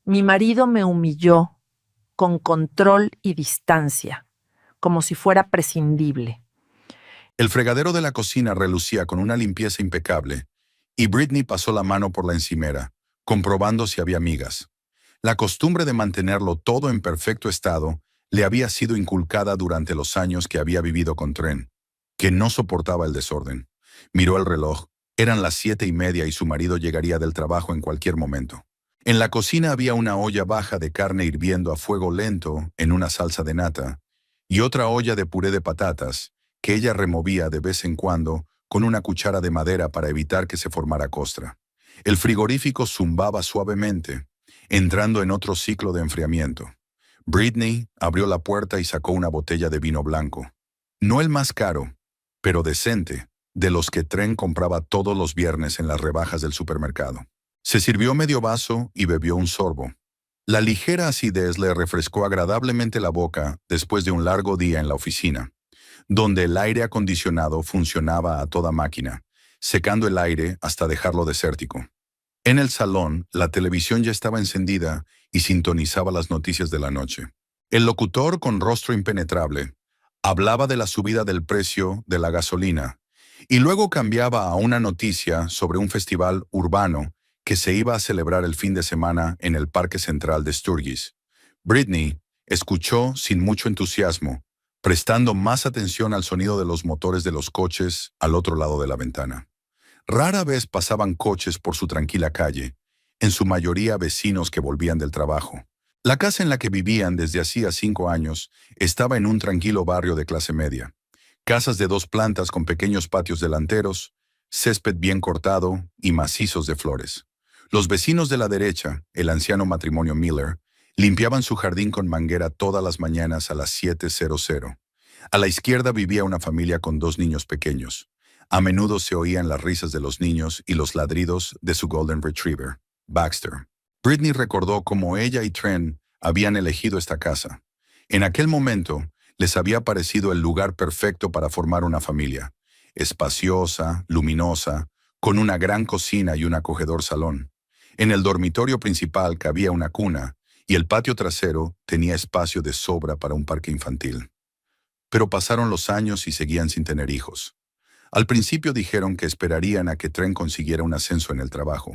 Mi marido me humilló con control y distancia, como si fuera prescindible. El fregadero de la cocina relucía con una limpieza impecable, y Britney pasó la mano por la encimera, comprobando si había migas. La costumbre de mantenerlo todo en perfecto estado le había sido inculcada durante los años que había vivido con Trent, que no soportaba el desorden. Miró el reloj. Eran las 7:30 y su marido llegaría del trabajo en cualquier momento. En la cocina había una olla baja de carne hirviendo a fuego lento en una salsa de nata y otra olla de puré de patatas que ella removía de vez en cuando con una cuchara de madera para evitar que se formara costra. El frigorífico zumbaba suavemente, entrando en otro ciclo de enfriamiento. Britney abrió la puerta y sacó una botella de vino blanco. No el más caro, pero decente, de los que Trent compraba todos los viernes en las rebajas del supermercado. Se sirvió medio vaso y bebió un sorbo. La ligera acidez le refrescó agradablemente la boca después de un largo día en la oficina, donde el aire acondicionado funcionaba a toda máquina, secando el aire hasta dejarlo desértico. En el salón, la televisión ya estaba encendida y sintonizaba las noticias de la noche. El locutor, con rostro impenetrable, hablaba de la subida del precio de la gasolina y luego cambiaba a una noticia sobre un festival urbano que se iba a celebrar el fin de semana en el Parque Central de Sturgis. Britney escuchó sin mucho entusiasmo, prestando más atención al sonido de los motores de los coches al otro lado de la ventana. Rara vez pasaban coches por su tranquila calle, en su mayoría vecinos que volvían del trabajo. La casa en la que vivían desde hacía 5 años estaba en un tranquilo barrio de clase media. Casas de 2 plantas con pequeños patios delanteros, césped bien cortado y macizos de flores. Los vecinos de la derecha, el anciano matrimonio Miller, limpiaban su jardín con manguera todas las mañanas a las 7:00. A la izquierda vivía una familia con 2 niños pequeños. A menudo se oían las risas de los niños y los ladridos de su Golden Retriever, Baxter. Britney recordó cómo ella y Trent habían elegido esta casa. En aquel momento, les había parecido el lugar perfecto para formar una familia, espaciosa, luminosa, con una gran cocina y un acogedor salón. En el dormitorio principal cabía una cuna y el patio trasero tenía espacio de sobra para un parque infantil. Pero pasaron los años y seguían sin tener hijos. Al principio dijeron que esperarían a que Trent consiguiera un ascenso en el trabajo.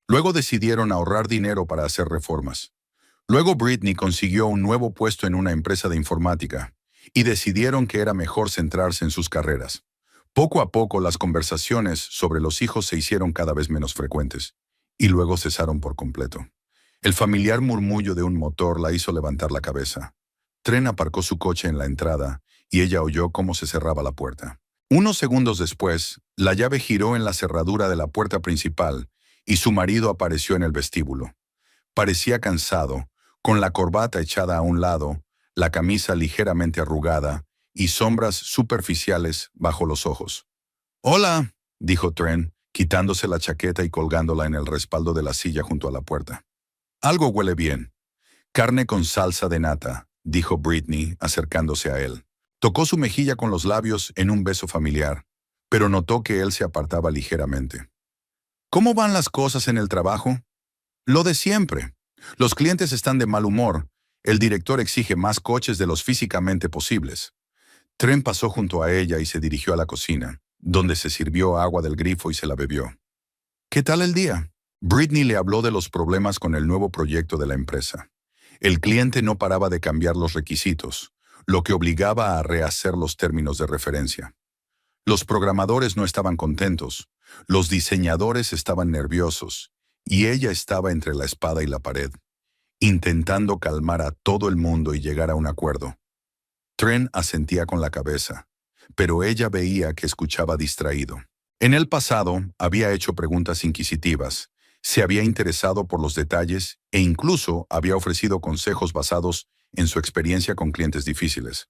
Luego decidieron ahorrar dinero para hacer reformas. Luego Britney consiguió un nuevo puesto en una empresa de informática y decidieron que era mejor centrarse en sus carreras. Poco a poco las conversaciones sobre los hijos se hicieron cada vez menos frecuentes y luego cesaron por completo. El familiar murmullo de un motor la hizo levantar la cabeza. Trent aparcó su coche en la entrada y ella oyó cómo se cerraba la puerta. Unos segundos después, la llave giró en la cerradura de la puerta principal y su marido apareció en el vestíbulo. Parecía cansado, con la corbata echada a un lado, la camisa ligeramente arrugada y sombras superficiales bajo los ojos. «Hola», dijo Trent, quitándose la chaqueta y colgándola en el respaldo de la silla junto a la puerta. «Algo huele bien». «Carne con salsa de nata», dijo Britney, acercándose a él. Tocó su mejilla con los labios en un beso familiar, pero notó que él se apartaba ligeramente. «¿Cómo van las cosas en el trabajo?» «Lo de siempre. Los clientes están de mal humor. El director exige más coches de los físicamente posibles». Trent pasó junto a ella y se dirigió a la cocina, donde se sirvió agua del grifo y se la bebió. «¿Qué tal el día?» Britney le habló de los problemas con el nuevo proyecto de la empresa. El cliente no paraba de cambiar los requisitos, lo que obligaba a rehacer los términos de referencia. Los programadores no estaban contentos, los diseñadores estaban nerviosos, y ella estaba entre la espada y la pared, intentando calmar a todo el mundo y llegar a un acuerdo. Trent asentía con la cabeza, pero ella veía que escuchaba distraído. En el pasado había hecho preguntas inquisitivas, se había interesado por los detalles e incluso había ofrecido consejos basados en su experiencia con clientes difíciles.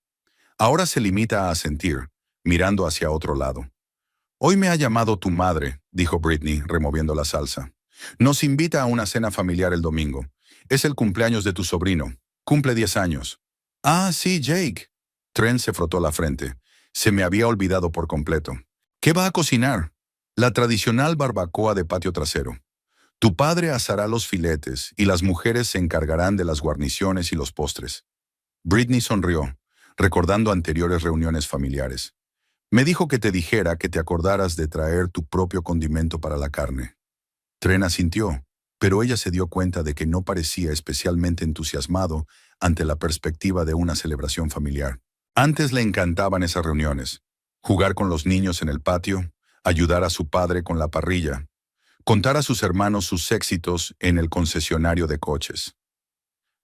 Ahora se limita a asentir, mirando hacia otro lado. «Hoy me ha llamado tu madre», dijo Britney, removiendo la salsa. «Nos invita a una cena familiar el domingo. Es el cumpleaños de tu sobrino. Cumple 10 años». «Ah, sí, Jake». Trent se frotó la frente. Se me había olvidado por completo. «¿Qué va a cocinar?» «La tradicional barbacoa de patio trasero. Tu padre asará los filetes y las mujeres se encargarán de las guarniciones y los postres. Britney sonrió, recordando anteriores reuniones familiares. Me dijo que te dijera que te acordaras de traer tu propio condimento para la carne. Trent asintió, pero ella se dio cuenta de que no parecía especialmente entusiasmado ante la perspectiva de una celebración familiar. Antes le encantaban esas reuniones, jugar con los niños en el patio, ayudar a su padre con la parrilla, contar a sus hermanos sus éxitos en el concesionario de coches.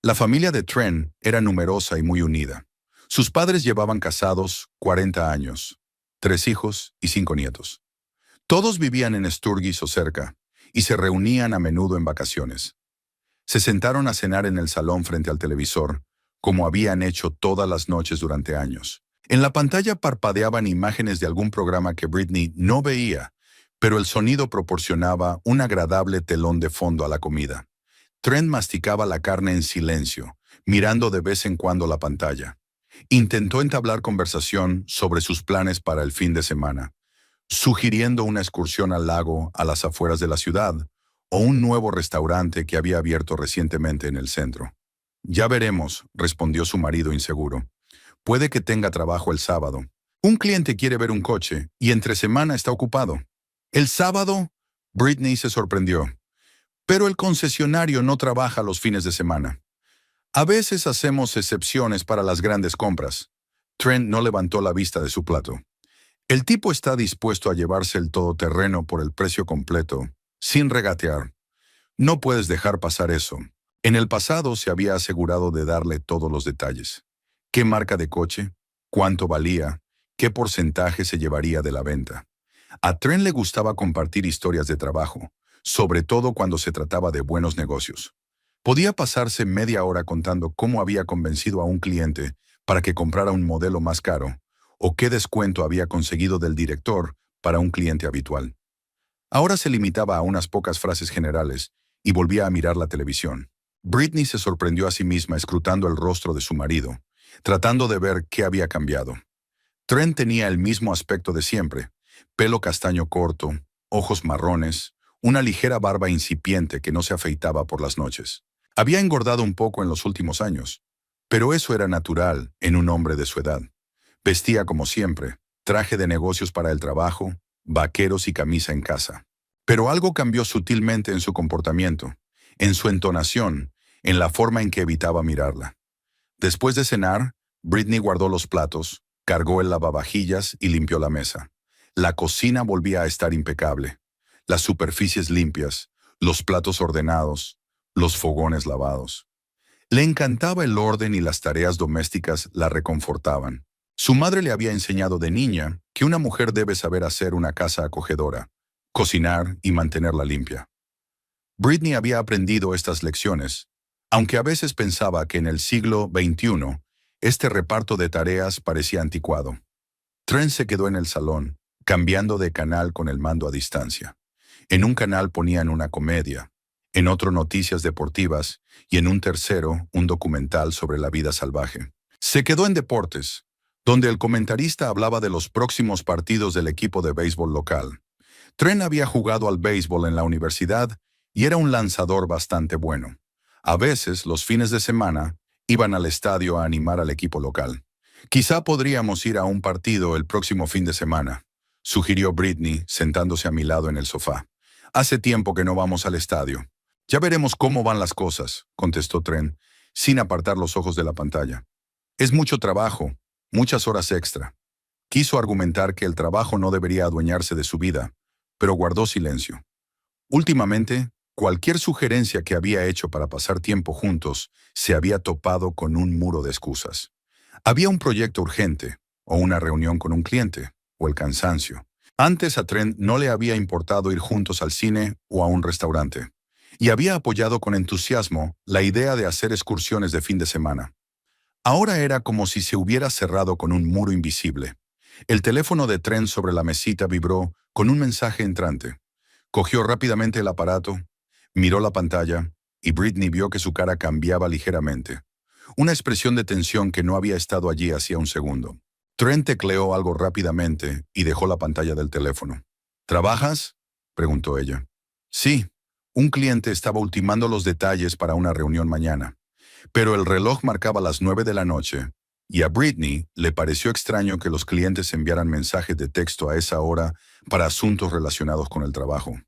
La familia de Trent era numerosa y muy unida. Sus padres llevaban casados 40 años, 3 hijos y 5 nietos. Todos vivían en Sturgis o cerca, y se reunían a menudo en vacaciones. Se sentaron a cenar en el salón frente al televisor, como habían hecho todas las noches durante años. En la pantalla parpadeaban imágenes de algún programa que Britney no veía, pero el sonido proporcionaba un agradable telón de fondo a la comida. Trent masticaba la carne en silencio, mirando de vez en cuando la pantalla. Intentó entablar conversación sobre sus planes para el fin de semana, sugiriendo una excursión al lago a las afueras de la ciudad o un nuevo restaurante que había abierto recientemente en el centro. Ya veremos, respondió su marido inseguro. Puede que tenga trabajo el sábado. Un cliente quiere ver un coche y entre semana está ocupado. ¿El sábado? Britney se sorprendió. Pero el concesionario no trabaja los fines de semana. A veces hacemos excepciones para las grandes compras. Trent no levantó la vista de su plato. El tipo está dispuesto a llevarse el todoterreno por el precio completo, sin regatear. No puedes dejar pasar eso. En el pasado se había asegurado de darle todos los detalles. ¿Qué marca de coche? ¿Cuánto valía? ¿Qué porcentaje se llevaría de la venta? A Trent le gustaba compartir historias de trabajo, sobre todo cuando se trataba de buenos negocios. Podía pasarse media hora contando cómo había convencido a un cliente para que comprara un modelo más caro, o qué descuento había conseguido del director para un cliente habitual. Ahora se limitaba a unas pocas frases generales y volvía a mirar la televisión. Britney se sorprendió a sí misma escrutando el rostro de su marido, tratando de ver qué había cambiado. Trent tenía el mismo aspecto de siempre, pelo castaño corto, ojos marrones, una ligera barba incipiente que no se afeitaba por las noches. Había engordado un poco en los últimos años, pero eso era natural en un hombre de su edad. Vestía como siempre, traje de negocios para el trabajo, vaqueros y camisa en casa. Pero algo cambió sutilmente en su comportamiento, en su entonación, en la forma en que evitaba mirarla. Después de cenar, Britney guardó los platos, cargó el lavavajillas y limpió la mesa. La cocina volvía a estar impecable. Las superficies limpias, los platos ordenados, los fogones lavados. Le encantaba el orden y las tareas domésticas la reconfortaban. Su madre le había enseñado de niña que una mujer debe saber hacer una casa acogedora, cocinar y mantenerla limpia. Britney había aprendido estas lecciones, aunque a veces pensaba que en el siglo XXI este reparto de tareas parecía anticuado. Trent se quedó en el salón, cambiando de canal con el mando a distancia. En un canal ponían una comedia, en otro noticias deportivas y en un tercero un documental sobre la vida salvaje. Se quedó en deportes, donde el comentarista hablaba de los próximos partidos del equipo de béisbol local. Trent había jugado al béisbol en la universidad y era un lanzador bastante bueno. A veces, los fines de semana, iban al estadio a animar al equipo local. Quizá podríamos ir a un partido el próximo fin de semana, sugirió Britney, sentándose a mi lado en el sofá. Hace tiempo que no vamos al estadio. Ya veremos cómo van las cosas, contestó Trent, sin apartar los ojos de la pantalla. Es mucho trabajo, muchas horas extra. Quiso argumentar que el trabajo no debería adueñarse de su vida, pero guardó silencio. Últimamente, cualquier sugerencia que había hecho para pasar tiempo juntos se había topado con un muro de excusas. Había un proyecto urgente, o una reunión con un cliente, o el cansancio. Antes a Trent no le había importado ir juntos al cine o a un restaurante, y había apoyado con entusiasmo la idea de hacer excursiones de fin de semana. Ahora era como si se hubiera cerrado con un muro invisible. El teléfono de Trent sobre la mesita vibró con un mensaje entrante. Cogió rápidamente el aparato, miró la pantalla, y Britney vio que su cara cambiaba ligeramente. Una expresión de tensión que no había estado allí hacía un segundo. Trent tecleó algo rápidamente y dejó la pantalla del teléfono. ¿Trabajas?, preguntó ella. Sí, Un cliente estaba ultimando los detalles para una reunión mañana, pero el reloj marcaba las 9 de la noche, y a Britney le pareció extraño que los clientes enviaran mensajes de texto a esa hora para asuntos relacionados con el trabajo.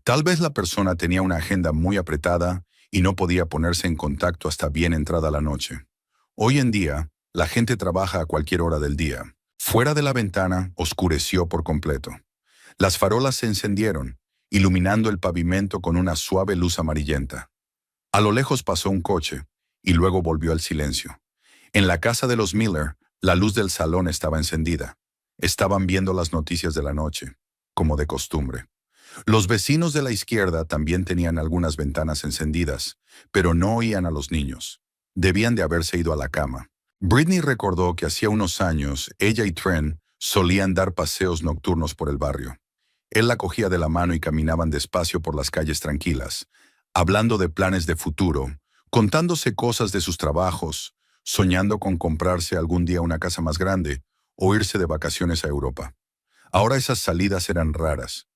Tal vez la persona tenía una agenda muy apretada y no podía ponerse en contacto hasta bien entrada la noche. Hoy en día, la gente trabaja a cualquier hora del día. Fuera de la ventana, oscureció por completo. Las farolas se encendieron, iluminando el pavimento con una suave luz amarillenta. A lo lejos pasó un coche, y luego volvió al silencio. En la casa de los Miller, la luz del salón estaba encendida. Estaban viendo las noticias de la noche, como de costumbre. Los vecinos de la izquierda también tenían algunas ventanas encendidas, pero no oían a los niños. Debían de haberse ido a la cama. Britney recordó que hacía unos años ella y Trent solían dar paseos nocturnos por el barrio. Él la cogía de la mano y caminaban despacio por las calles tranquilas, hablando de planes de futuro, contándose cosas de sus trabajos, soñando con comprarse algún día una casa más grande o irse de vacaciones a Europa. Ahora esas salidas eran raras.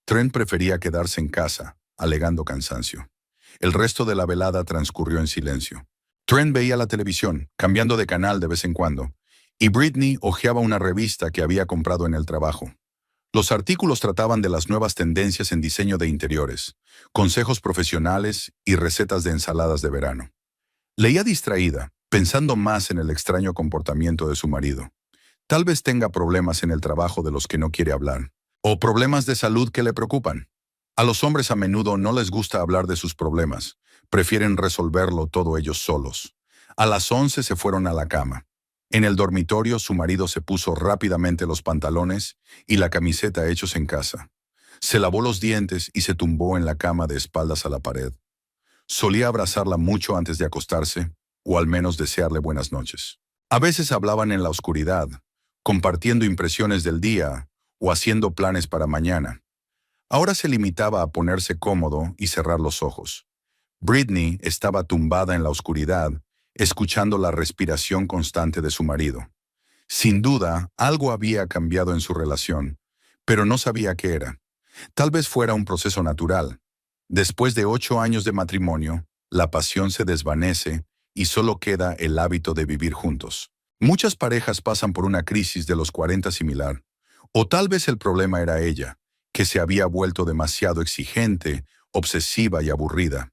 Trent prefería quedarse en casa, alegando cansancio. El resto de la velada transcurrió en silencio. Trent veía la televisión, cambiando de canal de vez en cuando, y Britney hojeaba una revista que había comprado en el trabajo. Los artículos trataban de las nuevas tendencias en diseño de interiores, consejos profesionales y recetas de ensaladas de verano. Leía distraída, pensando más en el extraño comportamiento de su marido. Tal vez tenga problemas en el trabajo de los que no quiere hablar, o problemas de salud que le preocupan. A los hombres a menudo no les gusta hablar de sus problemas, prefieren resolverlo todo ellos solos. A las 11 se fueron a la cama. En el dormitorio su marido se puso rápidamente los pantalones y la camiseta hechos en casa. Se lavó los dientes y se tumbó en la cama de espaldas a la pared. Solía abrazarla mucho antes de acostarse, o al menos desearle buenas noches. A veces hablaban en la oscuridad, compartiendo impresiones del día o haciendo planes para mañana. Ahora se limitaba a ponerse cómodo y cerrar los ojos. Britney estaba tumbada en la oscuridad, escuchando la respiración constante de su marido. Sin duda, algo había cambiado en su relación, pero no sabía qué era. Tal vez fuera un proceso natural. Después de 8 años de matrimonio, la pasión se desvanece y solo queda el hábito de vivir juntos. Muchas parejas pasan por una crisis de los 40 similar, o tal vez el problema era ella, que se había vuelto demasiado exigente, obsesiva y aburrida.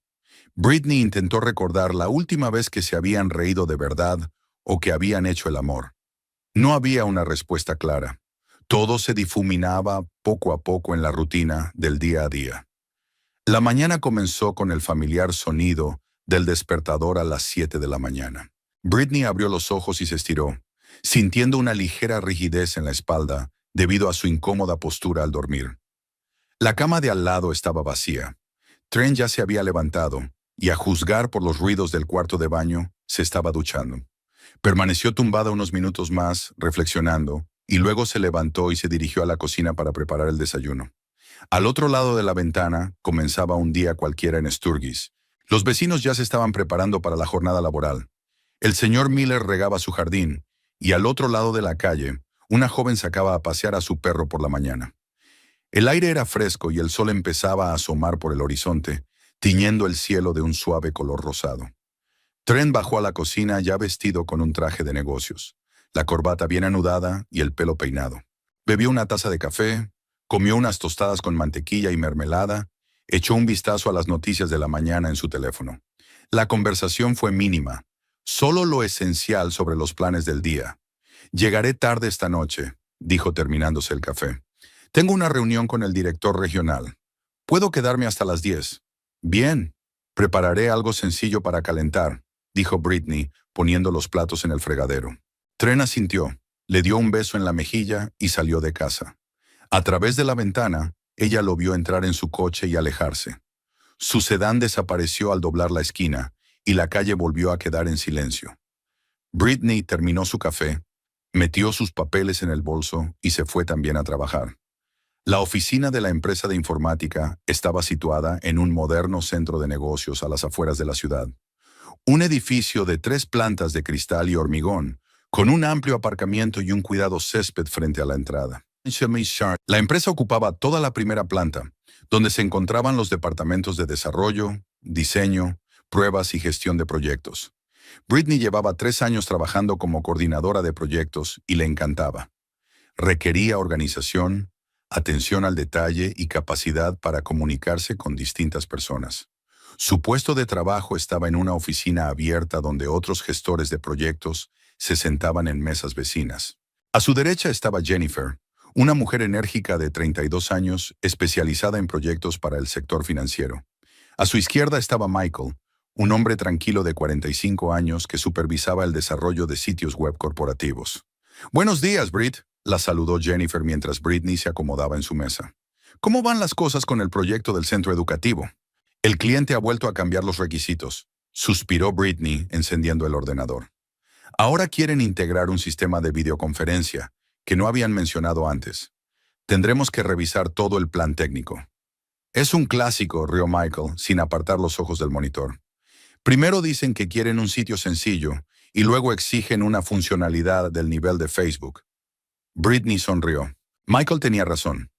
Britney intentó recordar la última vez que se habían reído de verdad o que habían hecho el amor. No había una respuesta clara. Todo se difuminaba poco a poco en la rutina del día a día. La mañana comenzó con el familiar sonido del despertador a las 7 de la mañana. Britney abrió los ojos y se estiró, sintiendo una ligera rigidez en la espalda debido a su incómoda postura al dormir. La cama de al lado estaba vacía. Trent ya se había levantado y, a juzgar por los ruidos del cuarto de baño, se estaba duchando. Permaneció tumbada unos minutos más, reflexionando, y luego se levantó y se dirigió a la cocina para preparar el desayuno. Al otro lado de la ventana comenzaba un día cualquiera en Sturgis. Los vecinos ya se estaban preparando para la jornada laboral. El señor Miller regaba su jardín, y al otro lado de la calle, una joven sacaba a pasear a su perro por la mañana. El aire era fresco y el sol empezaba a asomar por el horizonte, tiñendo el cielo de un suave color rosado. Trent bajó a la cocina ya vestido con un traje de negocios, la corbata bien anudada y el pelo peinado. Bebió una taza de café, comió unas tostadas con mantequilla y mermelada, echó un vistazo a las noticias de la mañana en su teléfono. La conversación fue mínima, solo lo esencial sobre los planes del día. «Llegaré tarde esta noche», dijo terminándose el café. «Tengo una reunión con el director regional. Puedo quedarme hasta las 10. «Bien, prepararé algo sencillo para calentar», dijo Britney, poniendo los platos en el fregadero. Trent asintió, le dio un beso en la mejilla y salió de casa. A través de la ventana, ella lo vio entrar en su coche y alejarse. Su sedán desapareció al doblar la esquina y la calle volvió a quedar en silencio. Britney terminó su café, metió sus papeles en el bolso y se fue también a trabajar. La oficina de la empresa de informática estaba situada en un moderno centro de negocios a las afueras de la ciudad. Un edificio de 3 plantas de cristal y hormigón, con un amplio aparcamiento y un cuidado césped frente a la entrada. La empresa ocupaba toda la primera planta, donde se encontraban los departamentos de desarrollo, diseño, pruebas y gestión de proyectos. Britney llevaba 3 años trabajando como coordinadora de proyectos y le encantaba. Requería organización, atención al detalle y capacidad para comunicarse con distintas personas. Su puesto de trabajo estaba en una oficina abierta donde otros gestores de proyectos se sentaban en mesas vecinas. A su derecha estaba Jennifer, una mujer enérgica de 32 años, especializada en proyectos para el sector financiero. A su izquierda estaba Michael, un hombre tranquilo de 45 años que supervisaba el desarrollo de sitios web corporativos. «Buenos días, Brit», la saludó Jennifer mientras Britney se acomodaba en su mesa. «¿Cómo van las cosas con el proyecto del centro educativo?» «El cliente ha vuelto a cambiar los requisitos», suspiró Britney encendiendo el ordenador. «Ahora quieren integrar un sistema de videoconferencia que no habían mencionado antes. Tendremos que revisar todo el plan técnico». «Es un clásico», rió Michael, sin apartar los ojos del monitor. «Primero dicen que quieren un sitio sencillo y luego exigen una funcionalidad del nivel de Facebook». Britney sonrió. Michael tenía razón.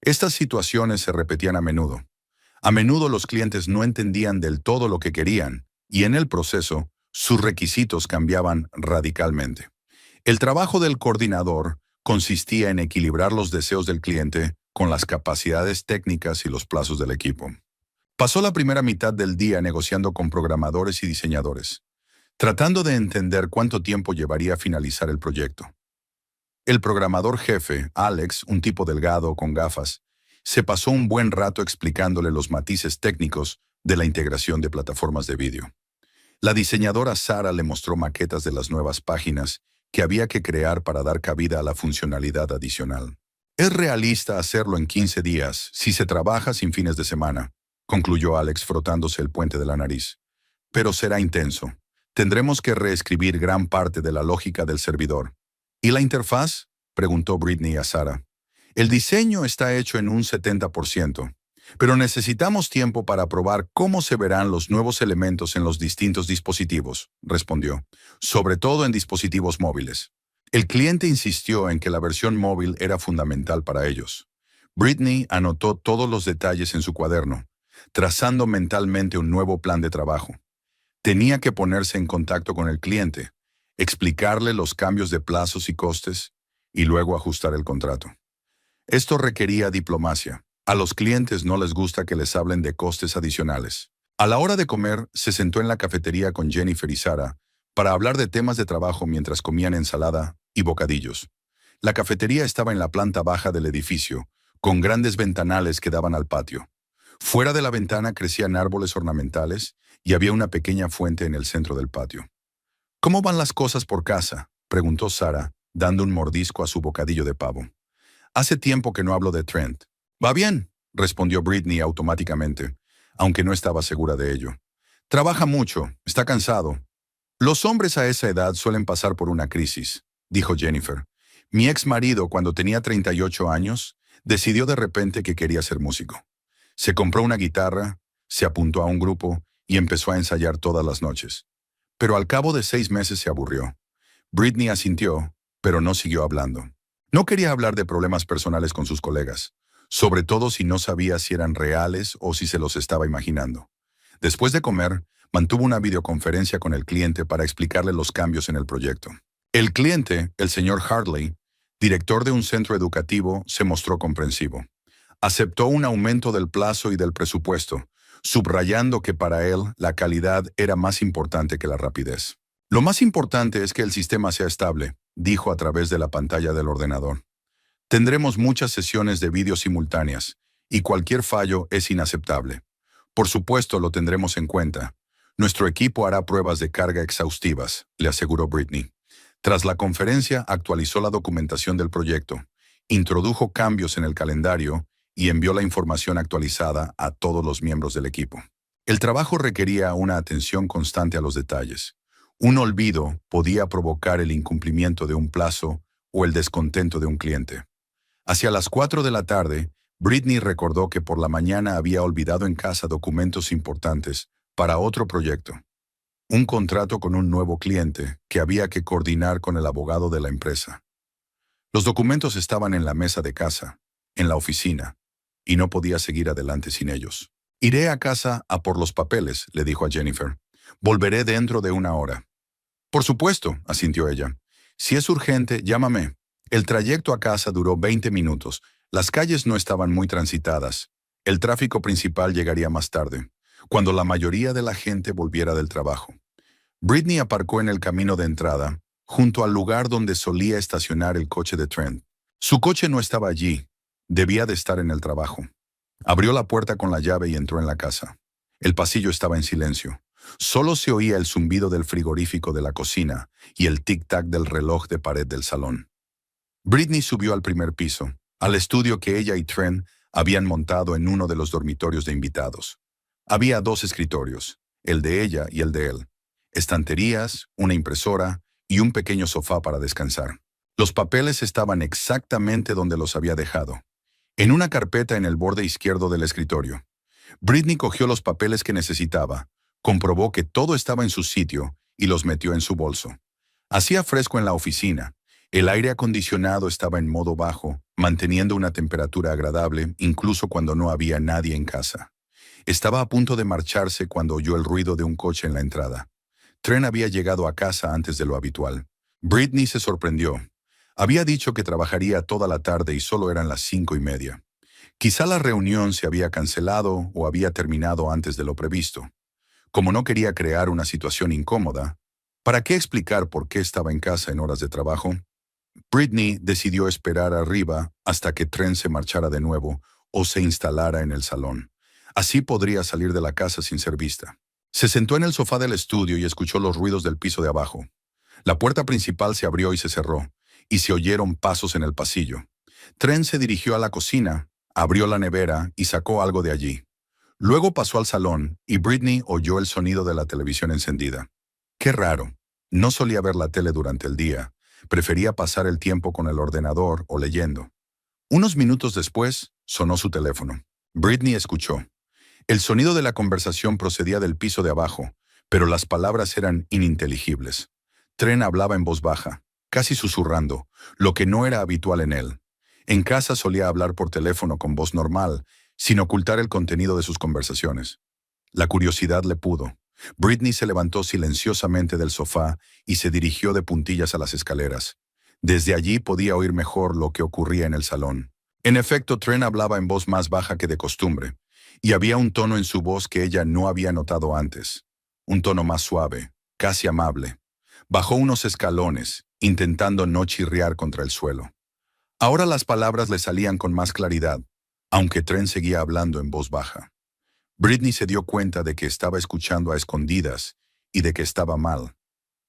Estas situaciones se repetían a menudo. A menudo los clientes no entendían del todo lo que querían y en el proceso sus requisitos cambiaban radicalmente. El trabajo del coordinador consistía en equilibrar los deseos del cliente con las capacidades técnicas y los plazos del equipo. Pasó la primera mitad del día negociando con programadores y diseñadores, tratando de entender cuánto tiempo llevaría a finalizar el proyecto. El programador jefe, Alex, un tipo delgado con gafas, se pasó un buen rato explicándole los matices técnicos de la integración de plataformas de vídeo. La diseñadora Sara le mostró maquetas de las nuevas páginas que había que crear para dar cabida a la funcionalidad adicional. «Es realista hacerlo en 15 días si se trabaja sin fines de semana», concluyó Alex frotándose el puente de la nariz. «Pero será intenso. Tendremos que reescribir gran parte de la lógica del servidor». «¿Y la interfaz?», preguntó Britney a Sara. «El diseño está hecho en un 70%, pero necesitamos tiempo para probar cómo se verán los nuevos elementos en los distintos dispositivos», respondió, «sobre todo en dispositivos móviles». El cliente insistió en que la versión móvil era fundamental para ellos. Britney anotó todos los detalles en su cuaderno, trazando mentalmente un nuevo plan de trabajo. Tenía que ponerse en contacto con el cliente, explicarle los cambios de plazos y costes, y luego ajustar el contrato. Esto requería diplomacia. A los clientes no les gusta que les hablen de costes adicionales. A la hora de comer, se sentó en la cafetería con Jennifer y Sara para hablar de temas de trabajo mientras comían ensalada y bocadillos. La cafetería estaba en la planta baja del edificio, con grandes ventanales que daban al patio. Fuera de la ventana crecían árboles ornamentales y había una pequeña fuente en el centro del patio. «¿Cómo van las cosas por casa?», preguntó Sara, dando un mordisco a su bocadillo de pavo. «Hace tiempo que no hablo de Trent». «Va bien», respondió Britney automáticamente, aunque no estaba segura de ello. «Trabaja mucho, está cansado». «Los hombres a esa edad suelen pasar por una crisis», dijo Jennifer. «Mi ex marido, cuando tenía 38 años, decidió de repente que quería ser músico. Se compró una guitarra, se apuntó a un grupo y empezó a ensayar todas las noches. Pero al cabo de 6 meses se aburrió». Britney asintió, pero no siguió hablando. No quería hablar de problemas personales con sus colegas, sobre todo si no sabía si eran reales o si se los estaba imaginando. Después de comer, mantuvo una videoconferencia con el cliente para explicarle los cambios en el proyecto. El cliente, el señor Hartley, director de un centro educativo, se mostró comprensivo. Aceptó un aumento del plazo y del presupuesto, subrayando que para él la calidad era más importante que la rapidez. «Lo más importante es que el sistema sea estable», dijo a través de la pantalla del ordenador. «Tendremos muchas sesiones de vídeo simultáneas, y cualquier fallo es inaceptable. Por supuesto lo tendremos en cuenta. Nuestro equipo hará pruebas de carga exhaustivas», le aseguró Britney. Tras la conferencia, actualizó la documentación del proyecto, introdujo cambios en el calendario y envió la información actualizada a todos los miembros del equipo. El trabajo requería una atención constante a los detalles. Un olvido podía provocar el incumplimiento de un plazo o el descontento de un cliente. Hacia las 4 de la tarde, Britney recordó que por la mañana había olvidado en casa documentos importantes para otro proyecto. Un contrato con un nuevo cliente que había que coordinar con el abogado de la empresa. Los documentos estaban en la mesa de casa, en la oficina, y no podía seguir adelante sin ellos. Iré a casa a por los papeles, le dijo a Jennifer. Volveré dentro de una hora. Por supuesto, asintió ella. Si es urgente, llámame. El trayecto a casa duró 20 minutos. Las calles no estaban muy transitadas. El tráfico principal llegaría más tarde, cuando la mayoría de la gente volviera del trabajo. Britney aparcó en el camino de entrada, junto al lugar donde solía estacionar el coche de Trent. Su coche no estaba allí. Debía de estar en el trabajo. Abrió la puerta con la llave y entró en la casa. El pasillo estaba en silencio. Solo se oía el zumbido del frigorífico de la cocina y el tic-tac del reloj de pared del salón. Britney subió al primer piso, al estudio que ella y Trent habían montado en uno de los dormitorios de invitados. Había 2 escritorios, el de ella y el de él, estanterías, una impresora y un pequeño sofá para descansar. Los papeles estaban exactamente donde los había dejado, en una carpeta en el borde izquierdo del escritorio. Britney cogió los papeles que necesitaba, comprobó que todo estaba en su sitio y los metió en su bolso. Hacía fresco en la oficina. El aire acondicionado estaba en modo bajo, manteniendo una temperatura agradable incluso cuando no había nadie en casa. Estaba a punto de marcharse cuando oyó el ruido de un coche en la entrada. Trent había llegado a casa antes de lo habitual. Britney se sorprendió. Había dicho que trabajaría toda la tarde y solo eran las 5:30. Quizá la reunión se había cancelado o había terminado antes de lo previsto. Como no quería crear una situación incómoda, ¿para qué explicar por qué estaba en casa en horas de trabajo? Britney decidió esperar arriba hasta que Trent se marchara de nuevo o se instalara en el salón. Así podría salir de la casa sin ser vista. Se sentó en el sofá del estudio y escuchó los ruidos del piso de abajo. La puerta principal se abrió y se cerró, y se oyeron pasos en el pasillo. Trent se dirigió a la cocina, abrió la nevera y sacó algo de allí. Luego pasó al salón y Britney oyó el sonido de la televisión encendida. Qué raro. No solía ver la tele durante el día. Prefería pasar el tiempo con el ordenador o leyendo. Unos minutos después, sonó su teléfono. Britney escuchó. El sonido de la conversación procedía del piso de abajo, pero las palabras eran ininteligibles. Trent hablaba en voz baja, casi susurrando, lo que no era habitual en él. En casa solía hablar por teléfono con voz normal, sin ocultar el contenido de sus conversaciones. La curiosidad le pudo. Britney se levantó silenciosamente del sofá y se dirigió de puntillas a las escaleras. Desde allí podía oír mejor lo que ocurría en el salón. En efecto, Trent hablaba en voz más baja que de costumbre, y había un tono en su voz que ella no había notado antes. Un tono más suave, casi amable. Bajó unos escalones, intentando no chirriar contra el suelo. Ahora las palabras le salían con más claridad, aunque Trent seguía hablando en voz baja. Britney se dio cuenta de que estaba escuchando a escondidas y de que estaba mal,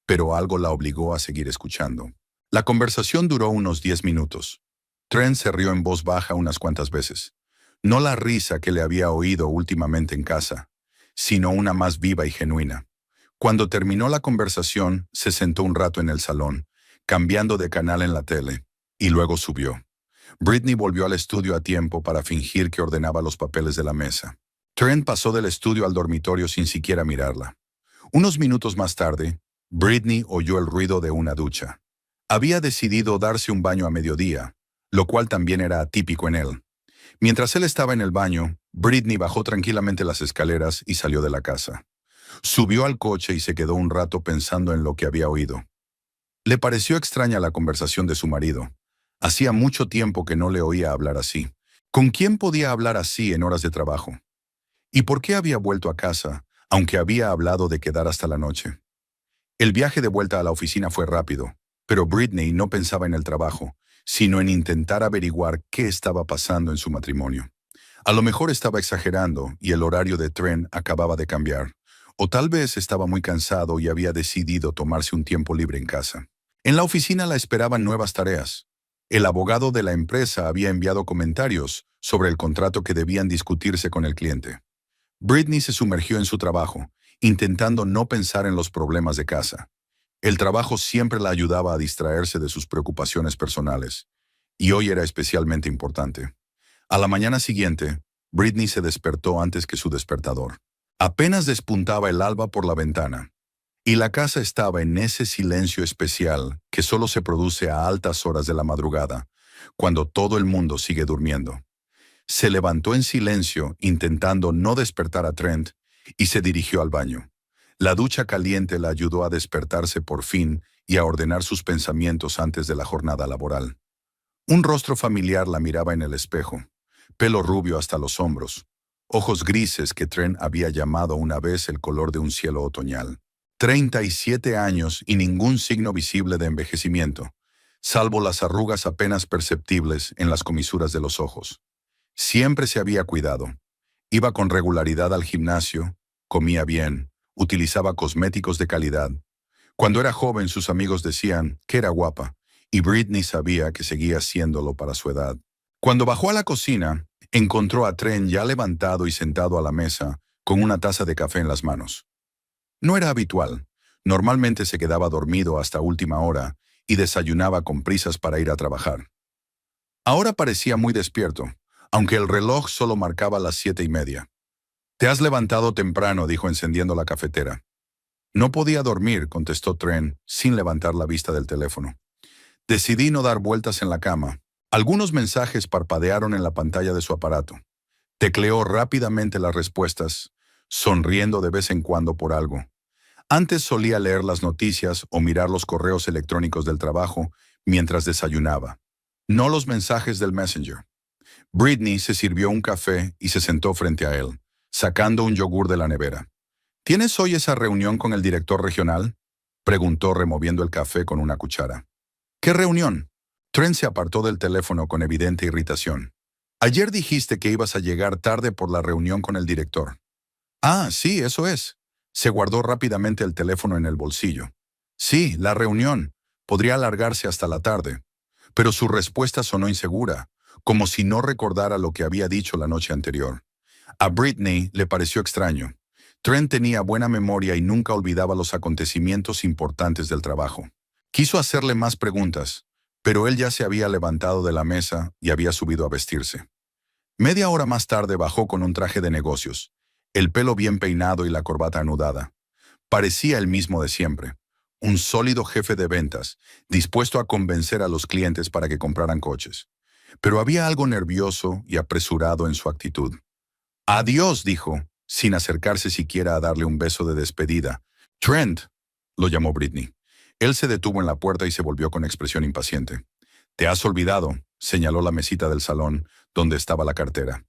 pero algo la obligó a seguir escuchando. La conversación duró unos 10 minutos. Trent se rió en voz baja unas cuantas veces. No la risa que le había oído últimamente en casa, sino una más viva y genuina. Cuando terminó la conversación, se sentó un rato en el salón, cambiando de canal en la tele, y luego subió. Britney volvió al estudio a tiempo para fingir que ordenaba los papeles de la mesa. Trent pasó del estudio al dormitorio sin siquiera mirarla. Unos minutos más tarde, Britney oyó el ruido de una ducha. Había decidido darse un baño a mediodía, lo cual también era atípico en él. Mientras él estaba en el baño, Britney bajó tranquilamente las escaleras y salió de la casa. Subió al coche y se quedó un rato pensando en lo que había oído. Le pareció extraña la conversación de su marido. Hacía mucho tiempo que no le oía hablar así. ¿Con quién podía hablar así en horas de trabajo? ¿Y por qué había vuelto a casa, aunque había hablado de quedar hasta la noche? El viaje de vuelta a la oficina fue rápido, pero Britney no pensaba en el trabajo, sino en intentar averiguar qué estaba pasando en su matrimonio. A lo mejor estaba exagerando y el horario de Trent acababa de cambiar, o tal vez estaba muy cansado y había decidido tomarse un tiempo libre en casa. En la oficina la esperaban nuevas tareas. El abogado de la empresa había enviado comentarios sobre el contrato que debían discutirse con el cliente. Britney se sumergió en su trabajo, intentando no pensar en los problemas de casa. El trabajo siempre la ayudaba a distraerse de sus preocupaciones personales, y hoy era especialmente importante. A la mañana siguiente, Britney se despertó antes que su despertador. Apenas despuntaba el alba por la ventana, Y la casa estaba en ese silencio especial que solo se produce a altas horas de la madrugada, cuando todo el mundo sigue durmiendo. Se levantó en silencio, intentando no despertar a Trent, y se dirigió al baño. La ducha caliente la ayudó a despertarse por fin y a ordenar sus pensamientos antes de la jornada laboral. Un rostro familiar la miraba en el espejo, pelo rubio hasta los hombros, ojos grises que Trent había llamado una vez el color de un cielo otoñal. 37 años y ningún signo visible de envejecimiento, salvo las arrugas apenas perceptibles en las comisuras de los ojos. Siempre se había cuidado. Iba con regularidad al gimnasio, comía bien, utilizaba cosméticos de calidad. Cuando era joven, sus amigos decían que era guapa, y Britney sabía que seguía siéndolo para su edad. Cuando bajó a la cocina, encontró a Trent ya levantado y sentado a la mesa, con una taza de café en las manos. No era habitual. Normalmente se quedaba dormido hasta última hora y desayunaba con prisas para ir a trabajar. Ahora parecía muy despierto, aunque el reloj solo marcaba las 7:30. «Te has levantado temprano», dijo encendiendo la cafetera. «No podía dormir», contestó Trent, sin levantar la vista del teléfono. «Decidí no dar vueltas en la cama». Algunos mensajes parpadearon en la pantalla de su aparato. Tecleó rápidamente las respuestas, sonriendo de vez en cuando por algo. Antes solía leer las noticias o mirar los correos electrónicos del trabajo mientras desayunaba, no los mensajes del Messenger. Britney se sirvió un café y se sentó frente a él, sacando un yogur de la nevera. «¿Tienes hoy esa reunión con el director regional?», preguntó removiendo el café con una cuchara. «¿Qué reunión?». Trent se apartó del teléfono con evidente irritación. «Ayer dijiste que ibas a llegar tarde por la reunión con el director». «Ah, sí, eso es». Se guardó rápidamente el teléfono en el bolsillo. «Sí, la reunión. Podría alargarse hasta la tarde». Pero su respuesta sonó insegura, como si no recordara lo que había dicho la noche anterior. A Britney le pareció extraño. Trent tenía buena memoria y nunca olvidaba los acontecimientos importantes del trabajo. Quiso hacerle más preguntas, pero él ya se había levantado de la mesa y había subido a vestirse. Media hora más tarde bajó con un traje de negocios, el pelo bien peinado y la corbata anudada. Parecía el mismo de siempre, un sólido jefe de ventas, dispuesto a convencer a los clientes para que compraran coches. Pero había algo nervioso y apresurado en su actitud. «Adiós», dijo, sin acercarse siquiera a darle un beso de despedida. «Trent», lo llamó Britney. Él se detuvo en la puerta y se volvió con expresión impaciente. «Te has olvidado», señaló la mesita del salón, donde estaba la cartera.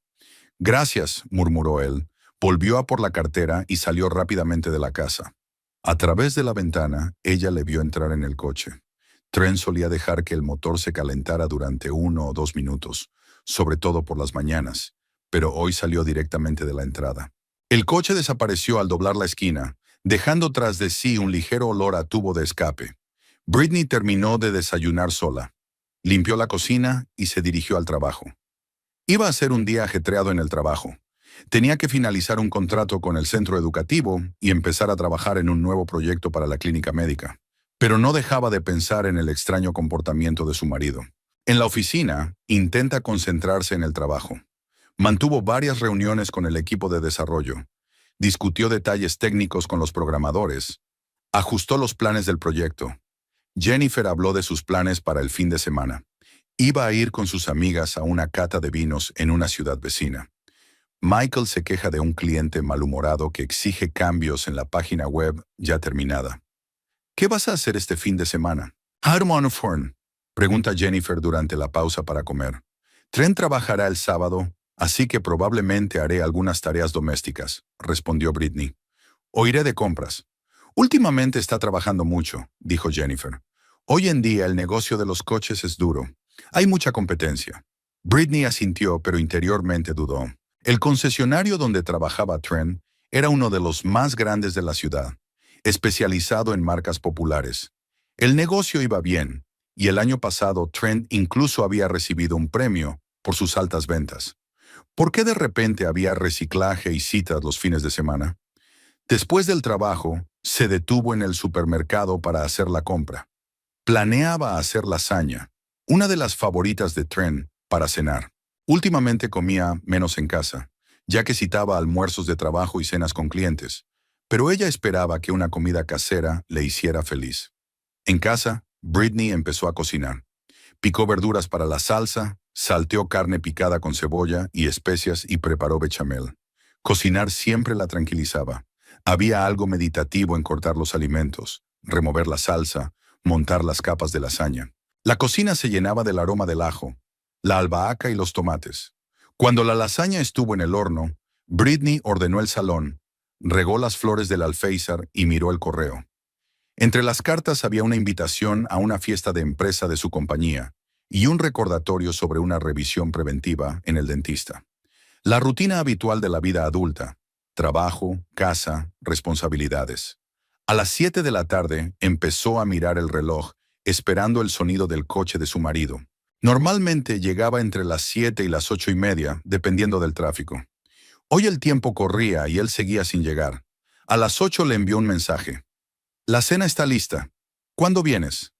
«Gracias», murmuró él. Volvió a por la cartera y salió rápidamente de la casa. A través de la ventana, ella le vio entrar en el coche. Trent solía dejar que el motor se calentara durante 1 o 2 minutos, sobre todo por las mañanas, pero hoy salió directamente de la entrada. El coche desapareció al doblar la esquina, dejando tras de sí un ligero olor a tubo de escape. Britney terminó de desayunar sola. Limpió la cocina y se dirigió al trabajo. Iba a ser un día ajetreado en el trabajo. Tenía que finalizar un contrato con el centro educativo y empezar a trabajar en un nuevo proyecto para la clínica médica. Pero no dejaba de pensar en el extraño comportamiento de su marido. En la oficina, intenta concentrarse en el trabajo. Mantuvo varias reuniones con el equipo de desarrollo. Discutió detalles técnicos con los programadores. Ajustó los planes del proyecto. Jennifer habló de sus planes para el fin de semana. Iba a ir con sus amigas a una cata de vinos en una ciudad vecina. Michael se queja de un cliente malhumorado que exige cambios en la página web ya terminada. «¿Qué vas a hacer este fin de semana?» «Harmonoforn», pregunta Jennifer durante la pausa para comer. «Trent trabajará el sábado, así que probablemente haré algunas tareas domésticas», respondió Britney. «O iré de compras». «Últimamente está trabajando mucho», dijo Jennifer. «Hoy en día el negocio de los coches es duro. Hay mucha competencia». Britney asintió, pero interiormente dudó. El concesionario donde trabajaba Trent era uno de los más grandes de la ciudad, especializado en marcas populares. El negocio iba bien, y el año pasado Trent incluso había recibido un premio por sus altas ventas. ¿Por qué de repente había reciclaje y citas los fines de semana? Después del trabajo, se detuvo en el supermercado para hacer la compra. Planeaba hacer lasaña, una de las favoritas de Trent, para cenar. Últimamente comía menos en casa, ya que citaba almuerzos de trabajo y cenas con clientes, pero ella esperaba que una comida casera le hiciera feliz. En casa, Britney empezó a cocinar. Picó verduras para la salsa, salteó carne picada con cebolla y especias y preparó bechamel. Cocinar siempre la tranquilizaba. Había algo meditativo en cortar los alimentos, remover la salsa, montar las capas de lasaña. La cocina se llenaba del aroma del ajo, la albahaca y los tomates. Cuando la lasaña estuvo en el horno, Britney ordenó el salón, regó las flores del alféizar y miró el correo. Entre las cartas había una invitación a una fiesta de empresa de su compañía y un recordatorio sobre una revisión preventiva en el dentista. La rutina habitual de la vida adulta: trabajo, casa, responsabilidades. A las 7 de la tarde empezó a mirar el reloj, esperando el sonido del coche de su marido. Normalmente llegaba entre las 7 y las 8:30, dependiendo del tráfico. Hoy el tiempo corría y él seguía sin llegar. A las 8 le envió un mensaje. «La cena está lista. ¿Cuándo vienes?»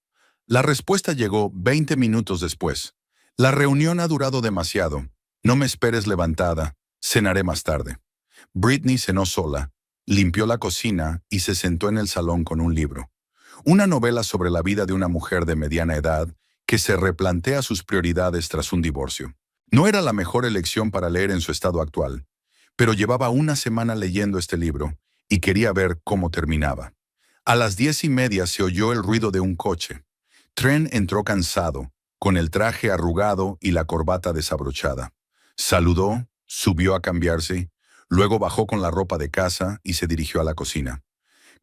La respuesta llegó 20 minutos después. «La reunión ha durado demasiado. No me esperes levantada. Cenaré más tarde». Britney cenó sola, limpió la cocina y se sentó en el salón con un libro. Una novela sobre la vida de una mujer de mediana edad que se replantea sus prioridades tras un divorcio. No era la mejor elección para leer en su estado actual, pero llevaba una semana leyendo este libro y quería ver cómo terminaba. A las 10:30 se oyó el ruido de un coche. Trent entró cansado, con el traje arrugado y la corbata desabrochada. Saludó, subió a cambiarse, luego bajó con la ropa de casa y se dirigió a la cocina.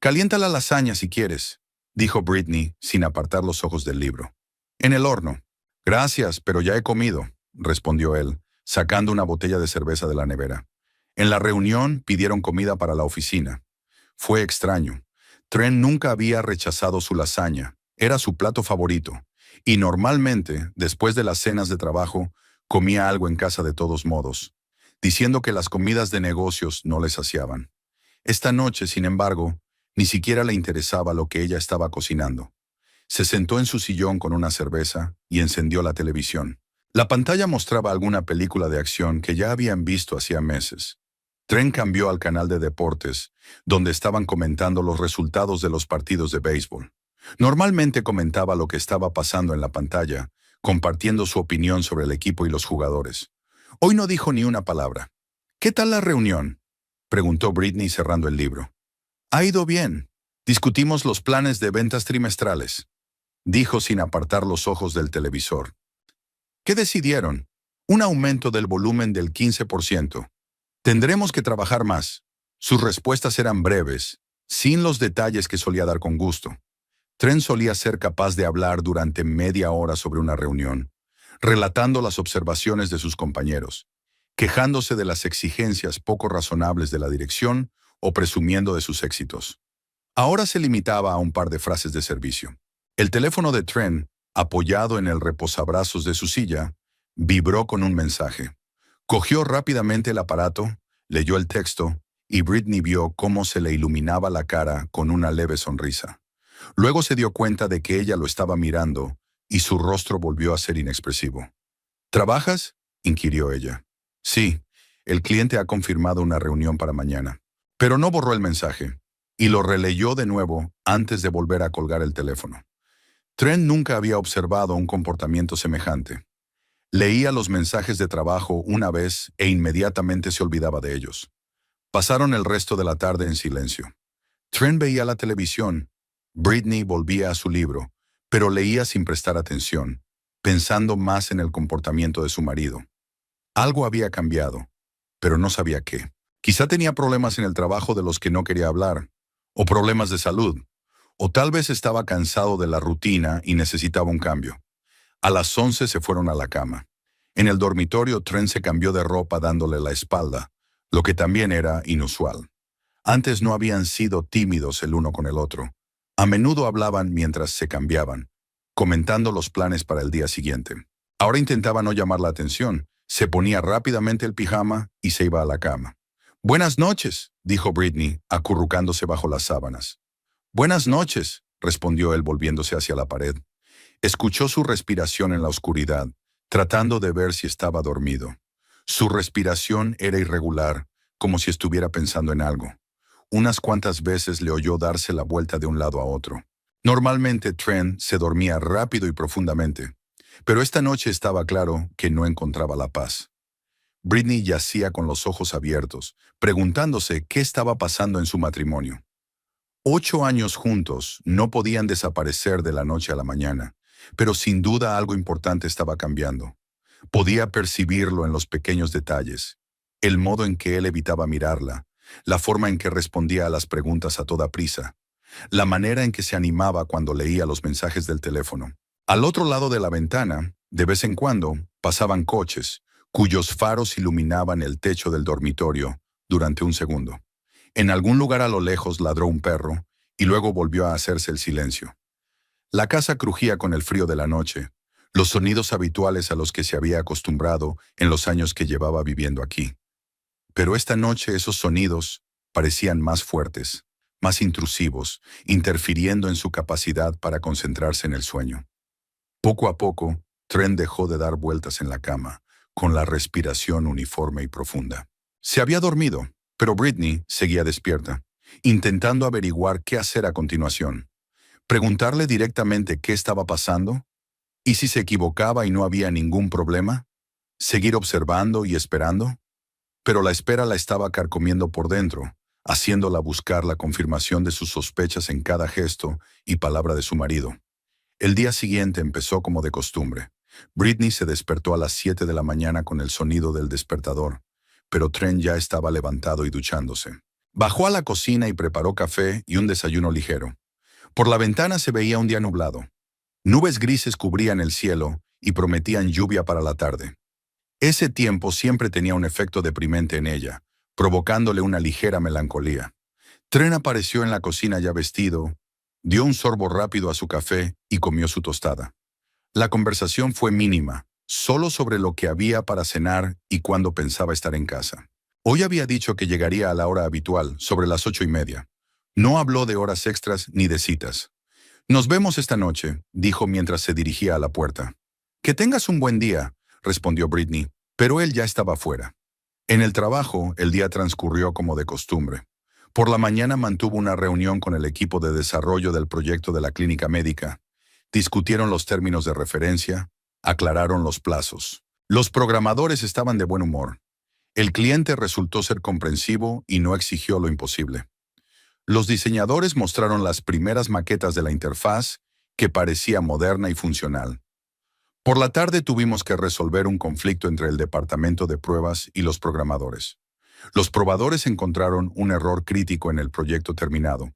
«Calienta la lasaña si quieres», dijo Britney, sin apartar los ojos del libro. «En el horno». «Gracias, pero ya he comido», respondió él, sacando una botella de cerveza de la nevera. En la reunión pidieron comida para la oficina. Fue extraño. Trent nunca había rechazado su lasaña. Era su plato favorito. Y normalmente, después de las cenas de trabajo, comía algo en casa de todos modos, diciendo que las comidas de negocios no le saciaban. Esta noche, sin embargo, ni siquiera le interesaba lo que ella estaba cocinando. Se sentó en su sillón con una cerveza y encendió la televisión. La pantalla mostraba alguna película de acción que ya habían visto hacía meses. Trent cambió al canal de deportes, donde estaban comentando los resultados de los partidos de béisbol. Normalmente comentaba lo que estaba pasando en la pantalla, compartiendo su opinión sobre el equipo y los jugadores. Hoy no dijo ni una palabra. «¿Qué tal la reunión?», preguntó Britney cerrando el libro. «Ha ido bien. Discutimos los planes de ventas trimestrales», dijo sin apartar los ojos del televisor. «¿Qué decidieron?» «Un aumento del volumen del 15%. Tendremos que trabajar más». Sus respuestas eran breves, sin los detalles que solía dar con gusto. Trent solía ser capaz de hablar durante media hora sobre una reunión, relatando las observaciones de sus compañeros, quejándose de las exigencias poco razonables de la dirección o presumiendo de sus éxitos. Ahora se limitaba a un par de frases de servicio. El teléfono de Trent, apoyado en el reposabrazos de su silla, vibró con un mensaje. Cogió rápidamente el aparato, leyó el texto y Britney vio cómo se le iluminaba la cara con una leve sonrisa. Luego se dio cuenta de que ella lo estaba mirando y su rostro volvió a ser inexpresivo. «¿Trabajas?», inquirió ella. «Sí, el cliente ha confirmado una reunión para mañana». Pero no borró el mensaje y lo releyó de nuevo antes de volver a colgar el teléfono. Trent nunca había observado un comportamiento semejante. Leía los mensajes de trabajo una vez e inmediatamente se olvidaba de ellos. Pasaron el resto de la tarde en silencio. Trent veía la televisión. Britney volvía a su libro, pero leía sin prestar atención, pensando más en el comportamiento de su marido. Algo había cambiado, pero no sabía qué. Quizá tenía problemas en el trabajo de los que no quería hablar, o problemas de salud, o tal vez estaba cansado de la rutina y necesitaba un cambio. A las 11 se fueron a la cama. En el dormitorio, Trent se cambió de ropa dándole la espalda, lo que también era inusual. Antes no habían sido tímidos el uno con el otro. A menudo hablaban mientras se cambiaban, comentando los planes para el día siguiente. Ahora intentaba no llamar la atención. Se ponía rápidamente el pijama y se iba a la cama. «Buenas noches», dijo Britney, acurrucándose bajo las sábanas. «Buenas noches», respondió él volviéndose hacia la pared. Escuchó su respiración en la oscuridad, tratando de ver si estaba dormido. Su respiración era irregular, como si estuviera pensando en algo. Unas cuantas veces le oyó darse la vuelta de un lado a otro. Normalmente Trent se dormía rápido y profundamente, pero esta noche estaba claro que no encontraba la paz. Britney yacía con los ojos abiertos, preguntándose qué estaba pasando en su matrimonio. 8 años juntos no podían desaparecer de la noche a la mañana, pero sin duda algo importante estaba cambiando. Podía percibirlo en los pequeños detalles, el modo en que él evitaba mirarla, la forma en que respondía a las preguntas a toda prisa, la manera en que se animaba cuando leía los mensajes del teléfono. Al otro lado de la ventana, de vez en cuando, pasaban coches, cuyos faros iluminaban el techo del dormitorio durante un segundo. En algún lugar a lo lejos ladró un perro y luego volvió a hacerse el silencio. La casa crujía con el frío de la noche, los sonidos habituales a los que se había acostumbrado en los años que llevaba viviendo aquí. Pero esta noche esos sonidos parecían más fuertes, más intrusivos, interfiriendo en su capacidad para concentrarse en el sueño. Poco a poco, Trent dejó de dar vueltas en la cama, con la respiración uniforme y profunda. Se había dormido, pero Britney seguía despierta, intentando averiguar qué hacer a continuación. ¿Preguntarle directamente qué estaba pasando? ¿Y si se equivocaba y no había ningún problema? ¿Seguir observando y esperando? Pero la espera la estaba carcomiendo por dentro, haciéndola buscar la confirmación de sus sospechas en cada gesto y palabra de su marido. El día siguiente empezó como de costumbre. Britney se despertó a las 7 de la mañana con el sonido del despertador, pero Trent ya estaba levantado y duchándose. Bajó a la cocina y preparó café y un desayuno ligero. Por la ventana se veía un día nublado. Nubes grises cubrían el cielo y prometían lluvia para la tarde. Ese tiempo siempre tenía un efecto deprimente en ella, provocándole una ligera melancolía. Trent apareció en la cocina ya vestido, dio un sorbo rápido a su café y comió su tostada. La conversación fue mínima, solo sobre lo que había para cenar y cuándo pensaba estar en casa. Hoy había dicho que llegaría a la hora habitual, sobre las 8:30. No habló de horas extras ni de citas. «Nos vemos esta noche», dijo mientras se dirigía a la puerta. «Que tengas un buen día», respondió Britney, pero él ya estaba fuera. En el trabajo, el día transcurrió como de costumbre. Por la mañana mantuvo una reunión con el equipo de desarrollo del proyecto de la clínica médica. Discutieron los términos de referencia, aclararon los plazos. Los programadores estaban de buen humor. El cliente resultó ser comprensivo y no exigió lo imposible. Los diseñadores mostraron las primeras maquetas de la interfaz, que parecía moderna y funcional. Por la tarde tuvimos que resolver un conflicto entre el departamento de pruebas y los programadores. Los probadores encontraron un error crítico en el proyecto terminado,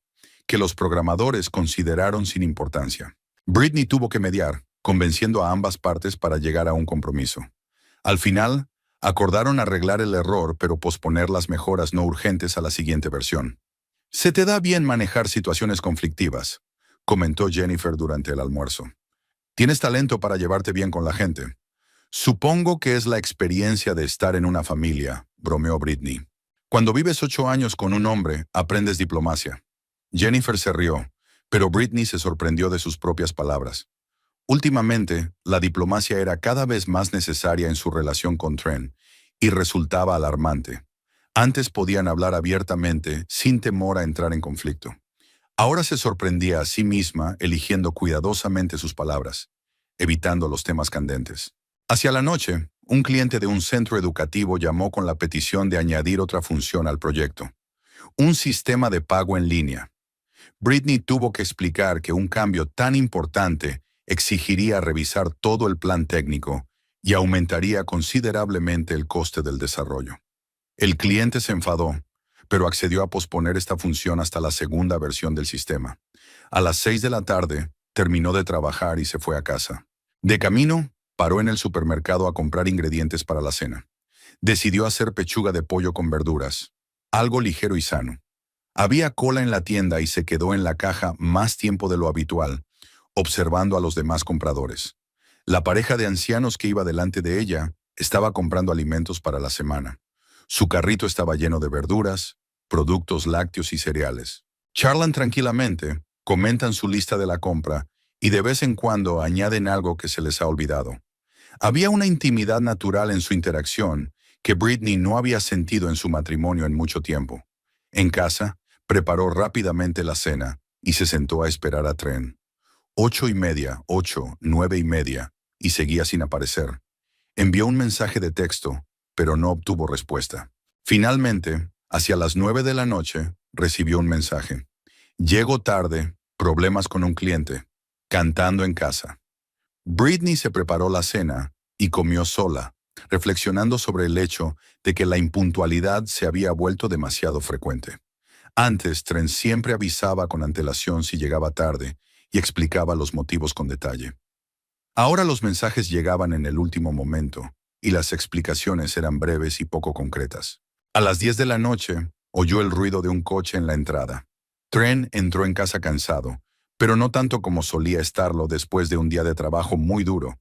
que los programadores consideraron sin importancia. Britney tuvo que mediar, convenciendo a ambas partes para llegar a un compromiso. Al final, acordaron arreglar el error pero posponer las mejoras no urgentes a la siguiente versión. «Se te da bien manejar situaciones conflictivas», comentó Jennifer durante el almuerzo. «Tienes talento para llevarte bien con la gente». «Supongo que es la experiencia de estar en una familia», bromeó Britney. «Cuando vives 8 años con un hombre, aprendes diplomacia». Jennifer se rió, pero Britney se sorprendió de sus propias palabras. Últimamente, la diplomacia era cada vez más necesaria en su relación con Trent, y resultaba alarmante. Antes podían hablar abiertamente, sin temor a entrar en conflicto. Ahora se sorprendía a sí misma eligiendo cuidadosamente sus palabras, evitando los temas candentes. Hacia la noche, un cliente de un centro educativo llamó con la petición de añadir otra función al proyecto: un sistema de pago en línea. Britney tuvo que explicar que un cambio tan importante exigiría revisar todo el plan técnico y aumentaría considerablemente el coste del desarrollo. El cliente se enfadó, pero accedió a posponer esta función hasta la segunda versión del sistema. A las 6 de la tarde, terminó de trabajar y se fue a casa. De camino, paró en el supermercado a comprar ingredientes para la cena. Decidió hacer pechuga de pollo con verduras, algo ligero y sano. Había cola en la tienda y se quedó en la caja más tiempo de lo habitual, observando a los demás compradores. La pareja de ancianos que iba delante de ella estaba comprando alimentos para la semana. Su carrito estaba lleno de verduras, productos lácteos y cereales. Charlan tranquilamente, comentan su lista de la compra y de vez en cuando añaden algo que se les ha olvidado. Había una intimidad natural en su interacción que Britney no había sentido en su matrimonio en mucho tiempo. En casa, Preparó rápidamente la cena y se sentó a esperar a Trent. 8:30, 8, 9:30, y seguía sin aparecer. Envió un mensaje de texto, pero no obtuvo respuesta. Finalmente, hacia las 9 de la noche, recibió un mensaje. Llego tarde, problemas con un cliente, cantando en casa. Britney se preparó la cena y comió sola, reflexionando sobre el hecho de que la impuntualidad se había vuelto demasiado frecuente. Antes, Trent siempre avisaba con antelación si llegaba tarde y explicaba los motivos con detalle. Ahora los mensajes llegaban en el último momento y las explicaciones eran breves y poco concretas. A las 10 de la noche, oyó el ruido de un coche en la entrada. Trent entró en casa cansado, pero no tanto como solía estarlo después de un día de trabajo muy duro.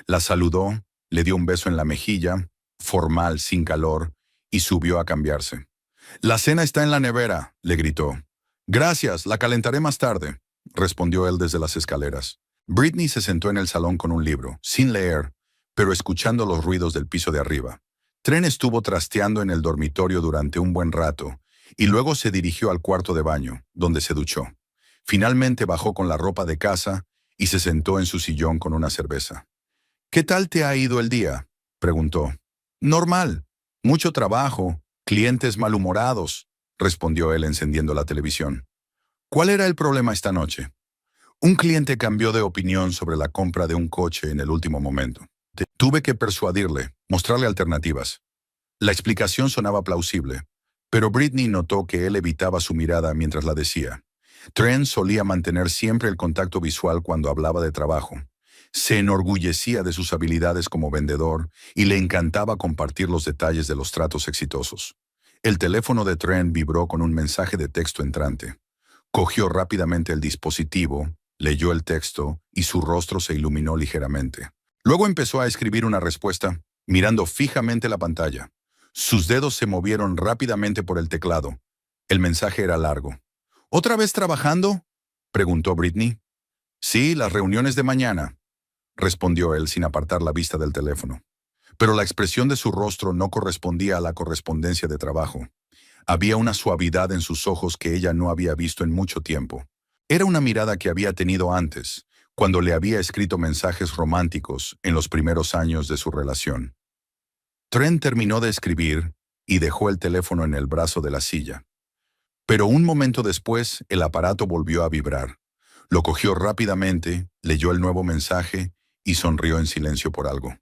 La saludó, le dio un beso en la mejilla, formal, sin calor, y subió a cambiarse. «La cena está en la nevera», le gritó. «Gracias, la calentaré más tarde», respondió él desde las escaleras. Britney se sentó en el salón con un libro, sin leer, pero escuchando los ruidos del piso de arriba. Trent estuvo trasteando en el dormitorio durante un buen rato, y luego se dirigió al cuarto de baño, donde se duchó. Finalmente bajó con la ropa de casa y se sentó en su sillón con una cerveza. «¿Qué tal te ha ido el día?», preguntó. «Normal. Mucho trabajo, clientes malhumorados», respondió él encendiendo la televisión. «¿Cuál era el problema esta noche?». «Un cliente cambió de opinión sobre la compra de un coche en el último momento. Tuve que persuadirle, mostrarle alternativas». La explicación sonaba plausible, pero Britney notó que él evitaba su mirada mientras la decía. Trent solía mantener siempre el contacto visual cuando hablaba de trabajo. Se enorgullecía de sus habilidades como vendedor y le encantaba compartir los detalles de los tratos exitosos. El teléfono de Trent vibró con un mensaje de texto entrante. Cogió rápidamente el dispositivo, leyó el texto y su rostro se iluminó ligeramente. Luego empezó a escribir una respuesta, mirando fijamente la pantalla. Sus dedos se movieron rápidamente por el teclado. El mensaje era largo. «¿Otra vez trabajando?», preguntó Britney. «Sí, las reuniones de mañana», respondió él sin apartar la vista del teléfono. Pero la expresión de su rostro no correspondía a la correspondencia de trabajo. Había una suavidad en sus ojos que ella no había visto en mucho tiempo. Era una mirada que había tenido antes, cuando le había escrito mensajes románticos en los primeros años de su relación. Trent terminó de escribir y dejó el teléfono en el brazo de la silla. Pero un momento después, el aparato volvió a vibrar. Lo cogió rápidamente, leyó el nuevo mensaje y sonrió en silencio por algo.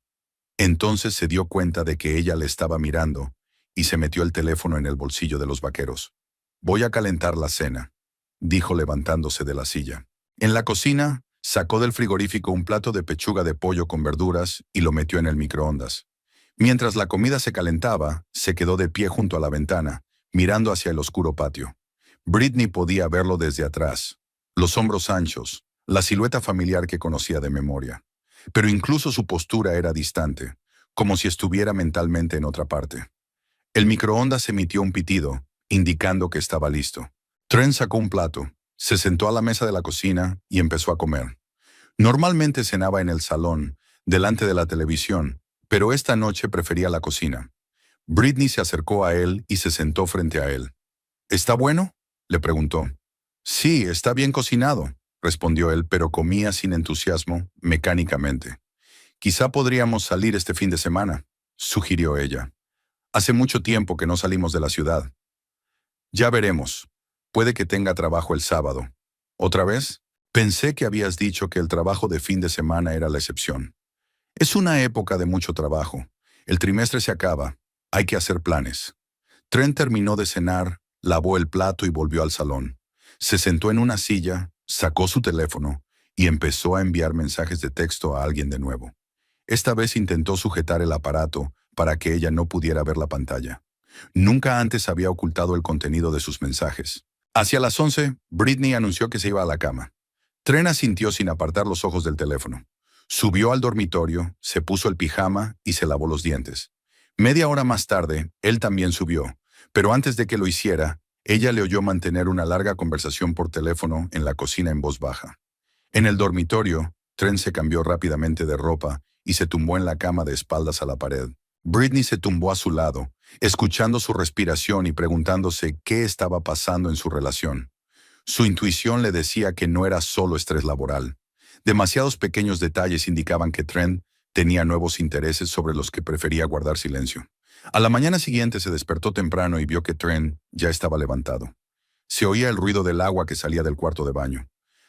Entonces se dio cuenta de que ella le estaba mirando y se metió el teléfono en el bolsillo de los vaqueros. «Voy a calentar la cena», dijo levantándose de la silla. En la cocina, sacó del frigorífico un plato de pechuga de pollo con verduras y lo metió en el microondas. Mientras la comida se calentaba, se quedó de pie junto a la ventana, mirando hacia el oscuro patio. Britney podía verlo desde atrás, los hombros anchos, la silueta familiar que conocía de memoria. Pero incluso su postura era distante, como si estuviera mentalmente en otra parte. El microondas emitió un pitido, indicando que estaba listo. Trent sacó un plato, se sentó a la mesa de la cocina y empezó a comer. Normalmente cenaba en el salón, delante de la televisión, pero esta noche prefería la cocina. Britney se acercó a él y se sentó frente a él. «¿Está bueno?», le preguntó. «Sí, está bien cocinado», respondió él, pero comía sin entusiasmo, mecánicamente. «Quizá podríamos salir este fin de semana», sugirió ella. «Hace mucho tiempo que no salimos de la ciudad». «Ya veremos. Puede que tenga trabajo el sábado». «¿Otra vez?». «Pensé que habías dicho que el trabajo de fin de semana era la excepción». «Es una época de mucho trabajo. El trimestre se acaba. Hay que hacer planes». Trent terminó de cenar, lavó el plato y volvió al salón. Se sentó en una silla, sacó su teléfono y empezó a enviar mensajes de texto a alguien de nuevo. Esta vez intentó sujetar el aparato para que ella no pudiera ver la pantalla. Nunca antes había ocultado el contenido de sus mensajes. Hacia las 11, Britney anunció que se iba a la cama. Trent asintió sin apartar los ojos del teléfono. Subió al dormitorio, se puso el pijama y se lavó los dientes. Media hora más tarde, él también subió, pero antes de que lo hiciera, ella le oyó mantener una larga conversación por teléfono en la cocina en voz baja. En el dormitorio, Trent se cambió rápidamente de ropa y se tumbó en la cama de espaldas a la pared. Britney se tumbó a su lado escuchando su respiración y preguntándose qué estaba pasando en su relación. Su intuición le decía que no era solo estrés laboral. Demasiados pequeños detalles indicaban que Trent tenía nuevos intereses sobre los que prefería guardar silencio. A la mañana siguiente se despertó temprano y vio que Trent ya estaba levantado. Se oía el ruido del agua que salía del cuarto de baño.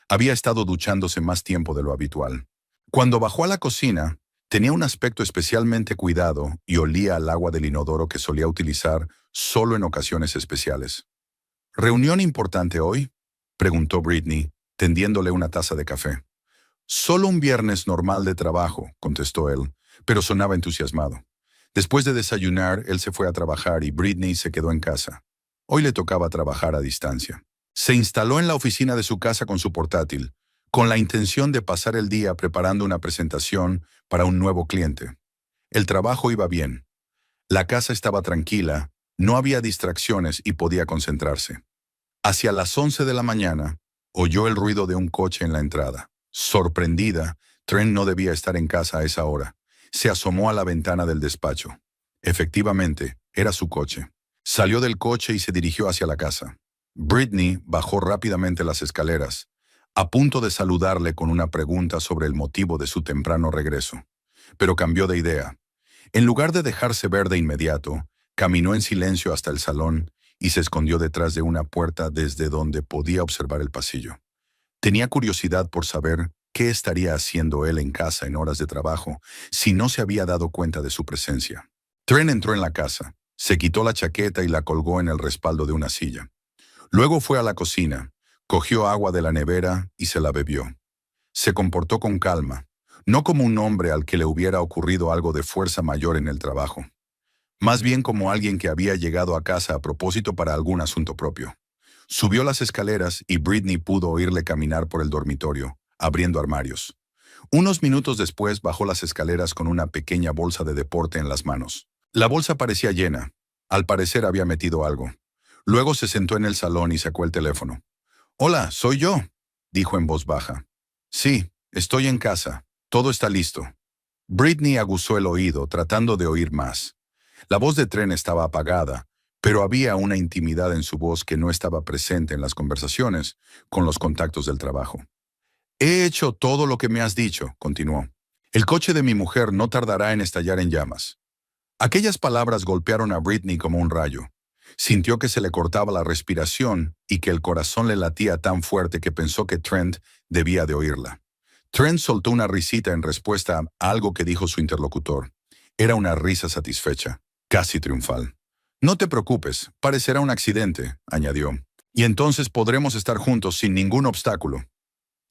Había estado duchándose más tiempo de lo habitual. Cuando bajó a la cocina, tenía un aspecto especialmente cuidado y olía al agua del inodoro que solía utilizar solo en ocasiones especiales. ¿Reunión importante hoy?, preguntó Britney, tendiéndole una taza de café. Solo un viernes normal de trabajo, contestó él, pero sonaba entusiasmado. Después de desayunar, él se fue a trabajar y Britney se quedó en casa. Hoy le tocaba trabajar a distancia. Se instaló en la oficina de su casa con su portátil, con la intención de pasar el día preparando una presentación para un nuevo cliente. El trabajo iba bien. La casa estaba tranquila, no había distracciones y podía concentrarse. Hacia las 11 de la mañana, oyó el ruido de un coche en la entrada. Sorprendida, Trent no debía estar en casa a esa hora. Se asomó a la ventana del despacho. Efectivamente, era su coche. Salió del coche y se dirigió hacia la casa. Britney bajó rápidamente las escaleras, a punto de saludarle con una pregunta sobre el motivo de su temprano regreso. Pero cambió de idea. En lugar de dejarse ver de inmediato, caminó en silencio hasta el salón y se escondió detrás de una puerta desde donde podía observar el pasillo. Tenía curiosidad por saber qué estaría haciendo él en casa en horas de trabajo si no se había dado cuenta de su presencia. Trent entró en la casa, se quitó la chaqueta y la colgó en el respaldo de una silla. Luego fue a la cocina, cogió agua de la nevera y se la bebió. Se comportó con calma, no como un hombre al que le hubiera ocurrido algo de fuerza mayor en el trabajo. Más bien como alguien que había llegado a casa a propósito para algún asunto propio. Subió las escaleras y Britney pudo oírle caminar por el dormitorio, abriendo armarios. Unos minutos después bajó las escaleras con una pequeña bolsa de deporte en las manos. La bolsa parecía llena. Al parecer había metido algo. Luego se sentó en el salón y sacó el teléfono. «Hola, soy yo», dijo en voz baja. «Sí, estoy en casa. Todo está listo». Britney aguzó el oído, tratando de oír más. La voz de Trent estaba apagada, pero había una intimidad en su voz que no estaba presente en las conversaciones con los contactos del trabajo. «He hecho todo lo que me has dicho», continuó. «El coche de mi mujer no tardará en estallar en llamas». Aquellas palabras golpearon a Britney como un rayo. Sintió que se le cortaba la respiración y que el corazón le latía tan fuerte que pensó que Trent debía de oírla. Trent soltó una risita en respuesta a algo que dijo su interlocutor. Era una risa satisfecha, casi triunfal. «No te preocupes, parecerá un accidente», añadió. «Y entonces podremos estar juntos sin ningún obstáculo».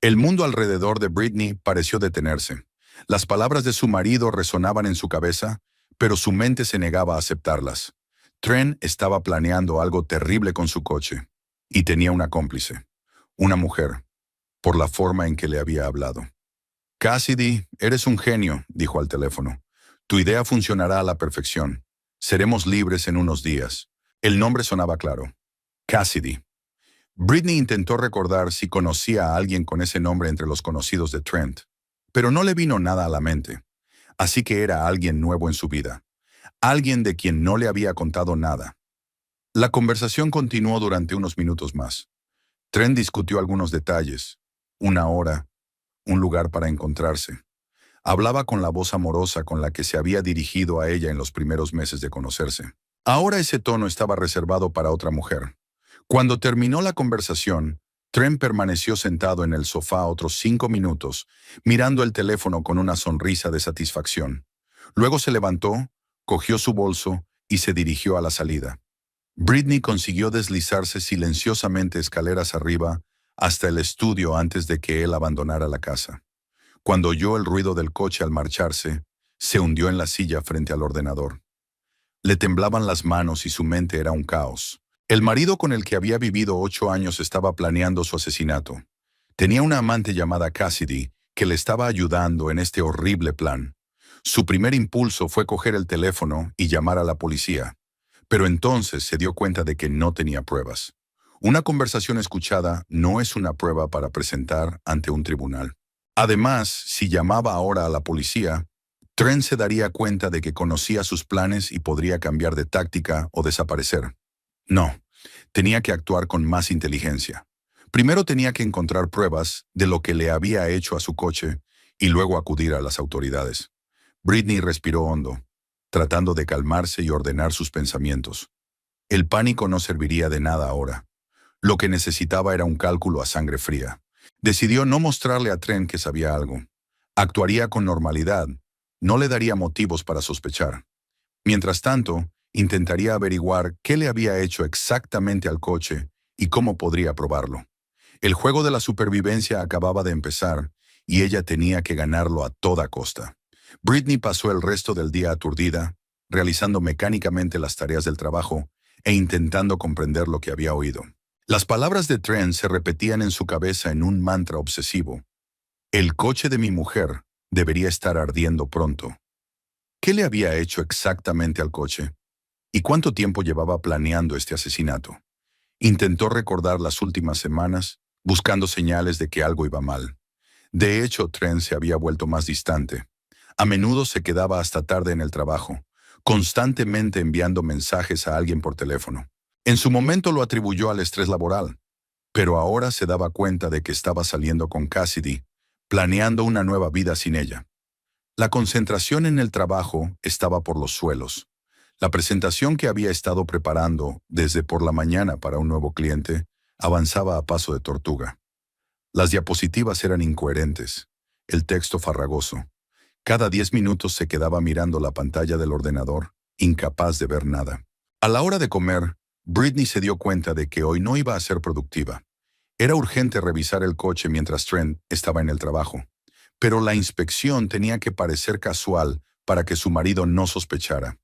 El mundo alrededor de Britney pareció detenerse. Las palabras de su marido resonaban en su cabeza, pero su mente se negaba a aceptarlas. Trent estaba planeando algo terrible con su coche, y tenía una cómplice, una mujer, por la forma en que le había hablado. «Cassidy, eres un genio», dijo al teléfono. «Tu idea funcionará a la perfección. Seremos libres en unos días». El nombre sonaba claro. Cassidy. Britney intentó recordar si conocía a alguien con ese nombre entre los conocidos de Trent, pero no le vino nada a la mente. Así que era alguien nuevo en su vida. Alguien de quien no le había contado nada. La conversación continuó durante unos minutos más. Trent discutió algunos detalles, una hora, un lugar para encontrarse. Hablaba con la voz amorosa con la que se había dirigido a ella en los primeros meses de conocerse. Ahora ese tono estaba reservado para otra mujer. Cuando terminó la conversación, Trent permaneció sentado en el sofá otros 5 minutos, mirando el teléfono con una sonrisa de satisfacción. Luego se levantó, cogió su bolso y se dirigió a la salida. Britney consiguió deslizarse silenciosamente escaleras arriba hasta el estudio antes de que él abandonara la casa. Cuando oyó el ruido del coche al marcharse, se hundió en la silla frente al ordenador. Le temblaban las manos y su mente era un caos. El marido con el que había vivido 8 años estaba planeando su asesinato. Tenía una amante llamada Cassidy que le estaba ayudando en este horrible plan. Su primer impulso fue coger el teléfono y llamar a la policía, pero entonces se dio cuenta de que no tenía pruebas. Una conversación escuchada no es una prueba para presentar ante un tribunal. Además, si llamaba ahora a la policía, Trent se daría cuenta de que conocía sus planes y podría cambiar de táctica o desaparecer. No, tenía que actuar con más inteligencia. Primero tenía que encontrar pruebas de lo que le había hecho a su coche y luego acudir a las autoridades. Britney respiró hondo, tratando de calmarse y ordenar sus pensamientos. El pánico no serviría de nada ahora. Lo que necesitaba era un cálculo a sangre fría. Decidió no mostrarle a Trent que sabía algo. Actuaría con normalidad. No le daría motivos para sospechar. Mientras tanto, intentaría averiguar qué le había hecho exactamente al coche y cómo podría probarlo. El juego de la supervivencia acababa de empezar y ella tenía que ganarlo a toda costa. Britney pasó el resto del día aturdida, realizando mecánicamente las tareas del trabajo e intentando comprender lo que había oído. Las palabras de Trent se repetían en su cabeza en un mantra obsesivo. El coche de mi mujer debería estar ardiendo pronto. ¿Qué le había hecho exactamente al coche? ¿Y cuánto tiempo llevaba planeando este asesinato? Intentó recordar las últimas semanas, buscando señales de que algo iba mal. De hecho, Trent se había vuelto más distante. A menudo se quedaba hasta tarde en el trabajo, constantemente enviando mensajes a alguien por teléfono. En su momento lo atribuyó al estrés laboral, pero ahora se daba cuenta de que estaba saliendo con Cassidy, planeando una nueva vida sin ella. La concentración en el trabajo estaba por los suelos. La presentación que había estado preparando desde por la mañana para un nuevo cliente avanzaba a paso de tortuga. Las diapositivas eran incoherentes, el texto farragoso. Cada 10 minutos se quedaba mirando la pantalla del ordenador, incapaz de ver nada. A la hora de comer, Britney se dio cuenta de que hoy no iba a ser productiva. Era urgente revisar el coche mientras Trent estaba en el trabajo, pero la inspección tenía que parecer casual para que su marido no sospechara.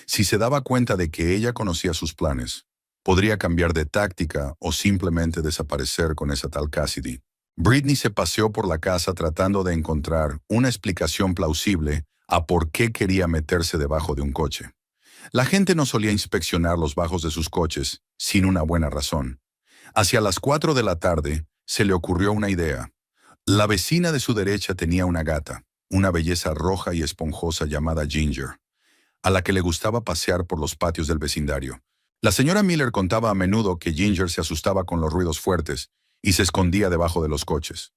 Si se daba cuenta de que ella conocía sus planes, podría cambiar de táctica o simplemente desaparecer con esa tal Cassidy. Britney se paseó por la casa tratando de encontrar una explicación plausible a por qué quería meterse debajo de un coche. La gente no solía inspeccionar los bajos de sus coches sin una buena razón. Hacia las 4 de la tarde se le ocurrió una idea. La vecina de su derecha tenía una gata, una belleza roja y esponjosa llamada Ginger, a la que le gustaba pasear por los patios del vecindario. La señora Miller contaba a menudo que Ginger se asustaba con los ruidos fuertes y se escondía debajo de los coches.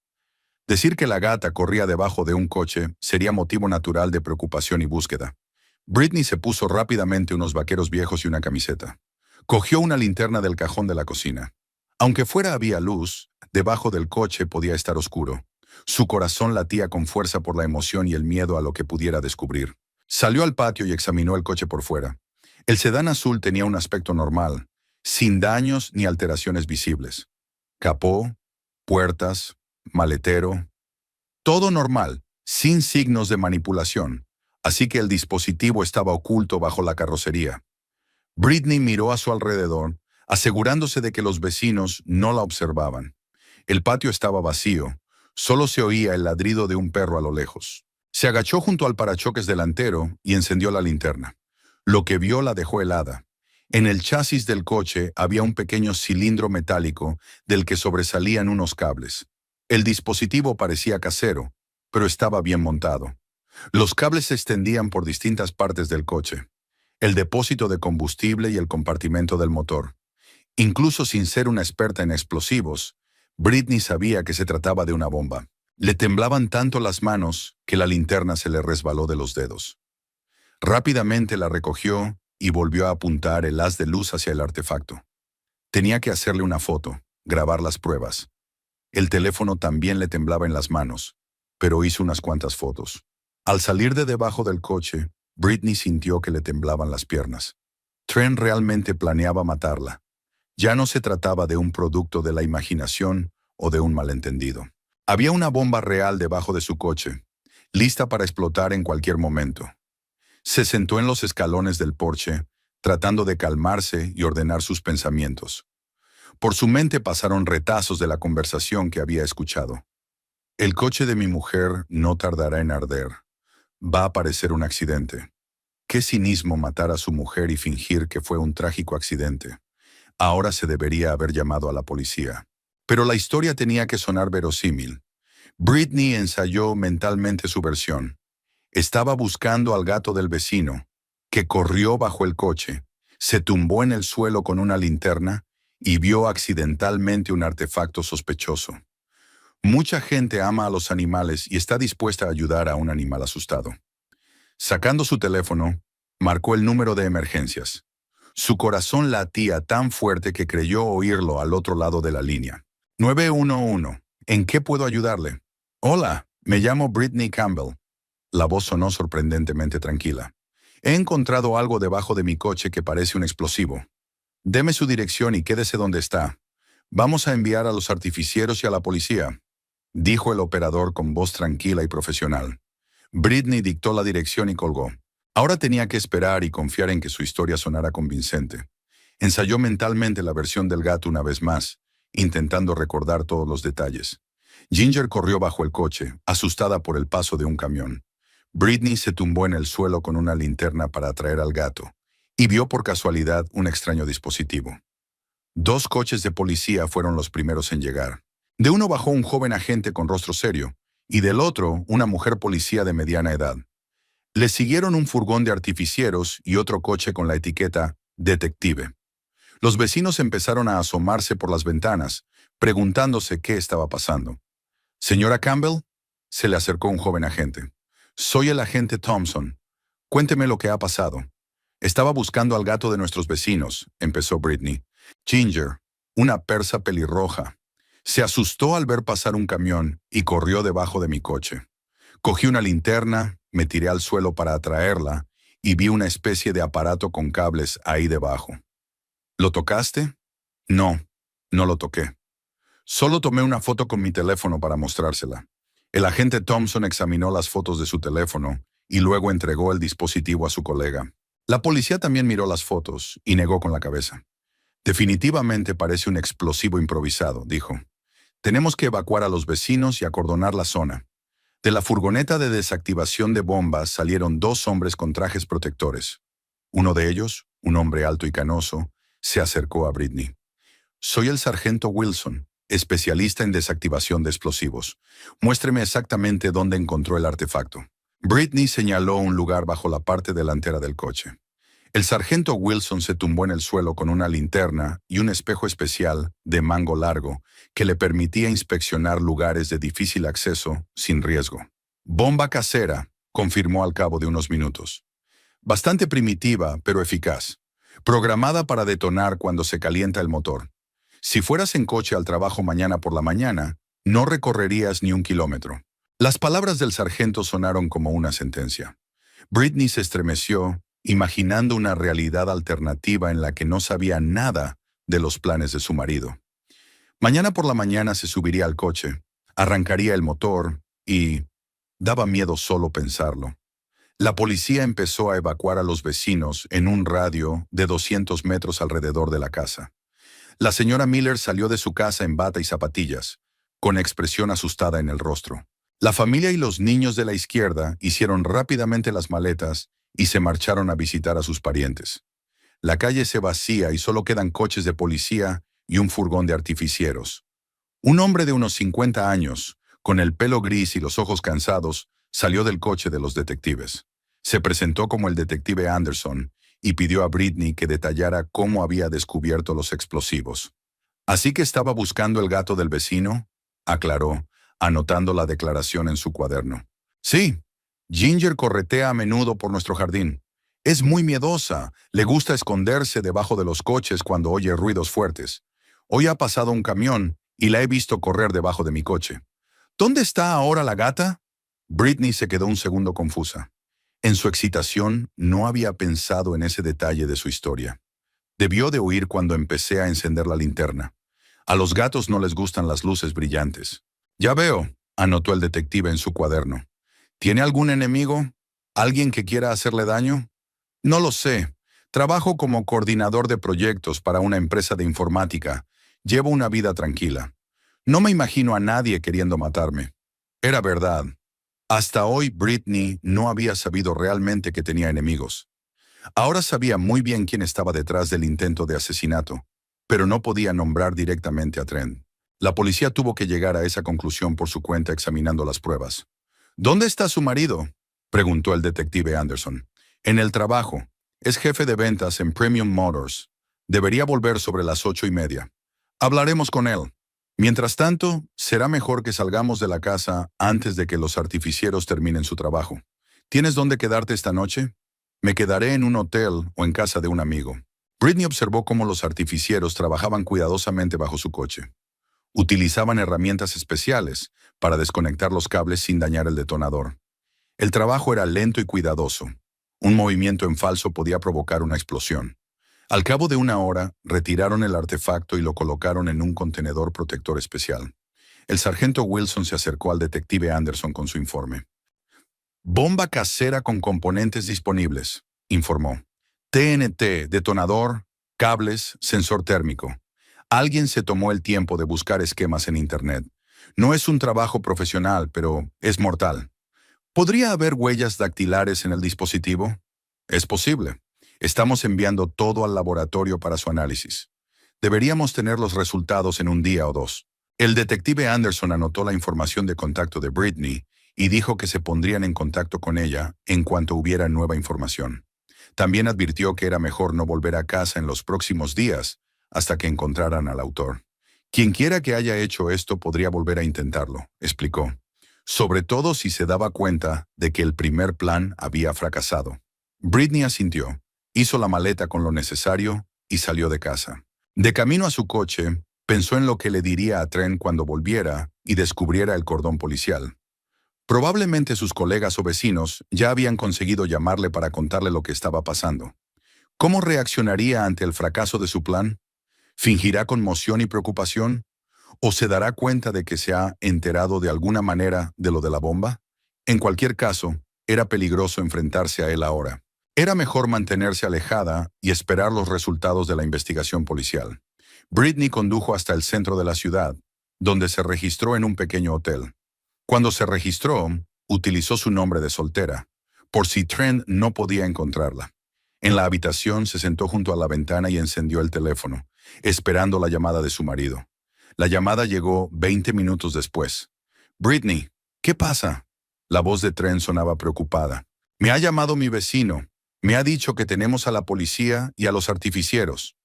Decir que la gata corría debajo de un coche sería motivo natural de preocupación y búsqueda. Britney se puso rápidamente unos vaqueros viejos y una camiseta. Cogió una linterna del cajón de la cocina. Aunque fuera había luz, debajo del coche podía estar oscuro. Su corazón latía con fuerza por la emoción y el miedo a lo que pudiera descubrir. Salió al patio y examinó el coche por fuera. El sedán azul tenía un aspecto normal, sin daños ni alteraciones visibles. Capó, puertas, maletero, todo normal, sin signos de manipulación, así que el dispositivo estaba oculto bajo la carrocería. Britney miró a su alrededor, asegurándose de que los vecinos no la observaban. El patio estaba vacío, solo se oía el ladrido de un perro a lo lejos. Se agachó junto al parachoques delantero y encendió la linterna. Lo que vio la dejó helada. En el chasis del coche había un pequeño cilindro metálico del que sobresalían unos cables. El dispositivo parecía casero, pero estaba bien montado. Los cables se extendían por distintas partes del coche, el depósito de combustible y el compartimento del motor. Incluso sin ser una experta en explosivos, Britney sabía que se trataba de una bomba. Le temblaban tanto las manos que la linterna se le resbaló de los dedos. Rápidamente la recogió y volvió a apuntar el haz de luz hacia el artefacto. Tenía que hacerle una foto, grabar las pruebas. El teléfono también le temblaba en las manos, pero hizo unas cuantas fotos. Al salir de debajo del coche, Britney sintió que le temblaban las piernas. Trent realmente planeaba matarla. Ya no se trataba de un producto de la imaginación o de un malentendido. Había una bomba real debajo de su coche, lista para explotar en cualquier momento. Se sentó en los escalones del porche, tratando de calmarse y ordenar sus pensamientos. Por su mente pasaron retazos de la conversación que había escuchado. El coche de mi mujer no tardará en arder. Va a parecer un accidente. Qué cinismo matar a su mujer y fingir que fue un trágico accidente. Ahora se debería haber llamado a la policía. Pero la historia tenía que sonar verosímil. Britney ensayó mentalmente su versión. Estaba buscando al gato del vecino, que corrió bajo el coche, se tumbó en el suelo con una linterna y vio accidentalmente un artefacto sospechoso. Mucha gente ama a los animales y está dispuesta a ayudar a un animal asustado. Sacando su teléfono, marcó el número de emergencias. Su corazón latía tan fuerte que creyó oírlo al otro lado de la línea. 911. ¿En qué puedo ayudarle? Hola, me llamo Brittany Campbell. La voz sonó sorprendentemente tranquila. He encontrado algo debajo de mi coche que parece un explosivo. Deme su dirección y quédese donde está. Vamos a enviar a los artificieros y a la policía, dijo el operador con voz tranquila y profesional. Brittany dictó la dirección y colgó. Ahora tenía que esperar y confiar en que su historia sonara convincente. Ensayó mentalmente la versión del gato una vez más, intentando recordar todos los detalles. Ginger corrió bajo el coche, asustada por el paso de un camión. Brittany se tumbó en el suelo con una linterna para atraer al gato, y vio por casualidad un extraño dispositivo. 2 coches de policía fueron los primeros en llegar. De uno bajó un joven agente con rostro serio, y del otro una mujer policía de mediana edad. Le siguieron un furgón de artificieros y otro coche con la etiqueta «Detective». Los vecinos empezaron a asomarse por las ventanas, preguntándose qué estaba pasando. «Señora Campbell», se le acercó un joven agente. «Soy el agente Thompson. Cuénteme lo que ha pasado». «Estaba buscando al gato de nuestros vecinos», empezó Brittany. Ginger, una persa pelirroja, se asustó al ver pasar un camión y corrió debajo de mi coche. Cogí una linterna, me tiré al suelo para atraerla y vi una especie de aparato con cables ahí debajo. ¿Lo tocaste? No, no lo toqué. Solo tomé una foto con mi teléfono para mostrársela. El agente Thompson examinó las fotos de su teléfono y luego entregó el dispositivo a su colega. La policía también miró las fotos y negó con la cabeza. «Definitivamente parece un explosivo improvisado», dijo. «Tenemos que evacuar a los vecinos y acordonar la zona». De la furgoneta de desactivación de bombas salieron 2 hombres con trajes protectores. Uno de ellos, un hombre alto y canoso, se acercó a Brittany. «Soy el sargento Wilson, especialista en desactivación de explosivos. Muéstreme exactamente dónde encontró el artefacto». Brittany señaló un lugar bajo la parte delantera del coche. El sargento Wilson se tumbó en el suelo con una linterna y un espejo especial de mango largo que le permitía inspeccionar lugares de difícil acceso sin riesgo. «Bomba casera», confirmó al cabo de unos minutos. «Bastante primitiva, pero eficaz. Programada para detonar cuando se calienta el motor. Si fueras en coche al trabajo mañana por la mañana, no recorrerías ni 1 kilómetro». Las palabras del sargento sonaron como una sentencia. Brittany se estremeció, imaginando una realidad alternativa en la que no sabía nada de los planes de su marido. Mañana por la mañana se subiría al coche, arrancaría el motor y... daba miedo solo pensarlo. La policía empezó a evacuar a los vecinos en un radio de 200 metros alrededor de la casa. La señora Miller salió de su casa en bata y zapatillas, con expresión asustada en el rostro. La familia y los niños de la izquierda hicieron rápidamente las maletas y se marcharon a visitar a sus parientes. La calle se vacía y solo quedan coches de policía y un furgón de artificieros. Un hombre de unos 50 años, con el pelo gris y los ojos cansados, salió del coche de los detectives. Se presentó como el detective Anderson y pidió a Brittany que detallara cómo había descubierto los explosivos. «¿Así que estaba buscando el gato del vecino?», aclaró, anotando la declaración en su cuaderno. «Sí. Ginger corretea a menudo por nuestro jardín. Es muy miedosa, le gusta esconderse debajo de los coches cuando oye ruidos fuertes. Hoy ha pasado un camión y la he visto correr debajo de mi coche. ¿Dónde está ahora la gata?». Brittany se quedó un segundo confusa. En su excitación no había pensado en ese detalle de su historia. Debió de oír cuando empecé a encender la linterna. A los gatos no les gustan las luces brillantes. «Ya veo», anotó el detective en su cuaderno. «¿Tiene algún enemigo? ¿Alguien que quiera hacerle daño?». «No lo sé. Trabajo como coordinador de proyectos para una empresa de informática. Llevo una vida tranquila. No me imagino a nadie queriendo matarme». Era verdad. Hasta hoy Brittany no había sabido realmente que tenía enemigos. Ahora sabía muy bien quién estaba detrás del intento de asesinato, pero no podía nombrar directamente a Trent. La policía tuvo que llegar a esa conclusión por su cuenta examinando las pruebas. «¿Dónde está su marido?». preguntó el detective Anderson. En el trabajo. Es jefe de ventas en Premium Motors. Debería volver sobre las 8:30. Hablaremos con él. Mientras tanto, será mejor que salgamos de la casa antes de que los artificieros terminen su trabajo. ¿Tienes dónde quedarte esta noche? Me quedaré en un hotel o en casa de un amigo. Britney observó cómo los artificieros trabajaban cuidadosamente bajo su coche. Utilizaban herramientas especiales para desconectar los cables sin dañar el detonador. El trabajo era lento y cuidadoso. Un movimiento en falso podía provocar una explosión. Al cabo de una hora, retiraron el artefacto y lo colocaron en un contenedor protector especial. El sargento Wilson se acercó al detective Anderson con su informe. Bomba casera con componentes disponibles, informó. TNT, detonador, cables, sensor térmico. Alguien se tomó el tiempo de buscar esquemas en Internet. No es un trabajo profesional, pero es mortal. ¿Podría haber huellas dactilares en el dispositivo? Es posible. Estamos enviando todo al laboratorio para su análisis. Deberíamos tener los resultados en un día o dos. El detective Anderson anotó la información de contacto de Britney y dijo que se pondrían en contacto con ella en cuanto hubiera nueva información. También advirtió que era mejor no volver a casa en los próximos días hasta que encontraran al autor. Quienquiera que haya hecho esto podría volver a intentarlo, explicó. Sobre todo si se daba cuenta de que el primer plan había fracasado. Britney asintió, hizo la maleta con lo necesario y salió de casa. De camino a su coche, pensó en lo que le diría a Trent cuando volviera y descubriera el cordón policial. Probablemente sus colegas o vecinos ya habían conseguido llamarle para contarle lo que estaba pasando. ¿Cómo reaccionaría ante el fracaso de su plan? ¿Fingirá conmoción y preocupación? ¿O se dará cuenta de que se ha enterado de alguna manera de lo de la bomba? En cualquier caso, era peligroso enfrentarse a él ahora. Era mejor mantenerse alejada y esperar los resultados de la investigación policial. Britney condujo hasta el centro de la ciudad, donde se registró en un pequeño hotel. Cuando se registró, utilizó su nombre de soltera, por si Trent no podía encontrarla. En la habitación se sentó junto a la ventana y encendió el teléfono, esperando la llamada de su marido. La llamada llegó 20 minutos después. «Britney, ¿qué pasa?». La voz de Trent sonaba preocupada. «Me ha llamado mi vecino. Me ha dicho que tenemos a la policía y a los artificieros.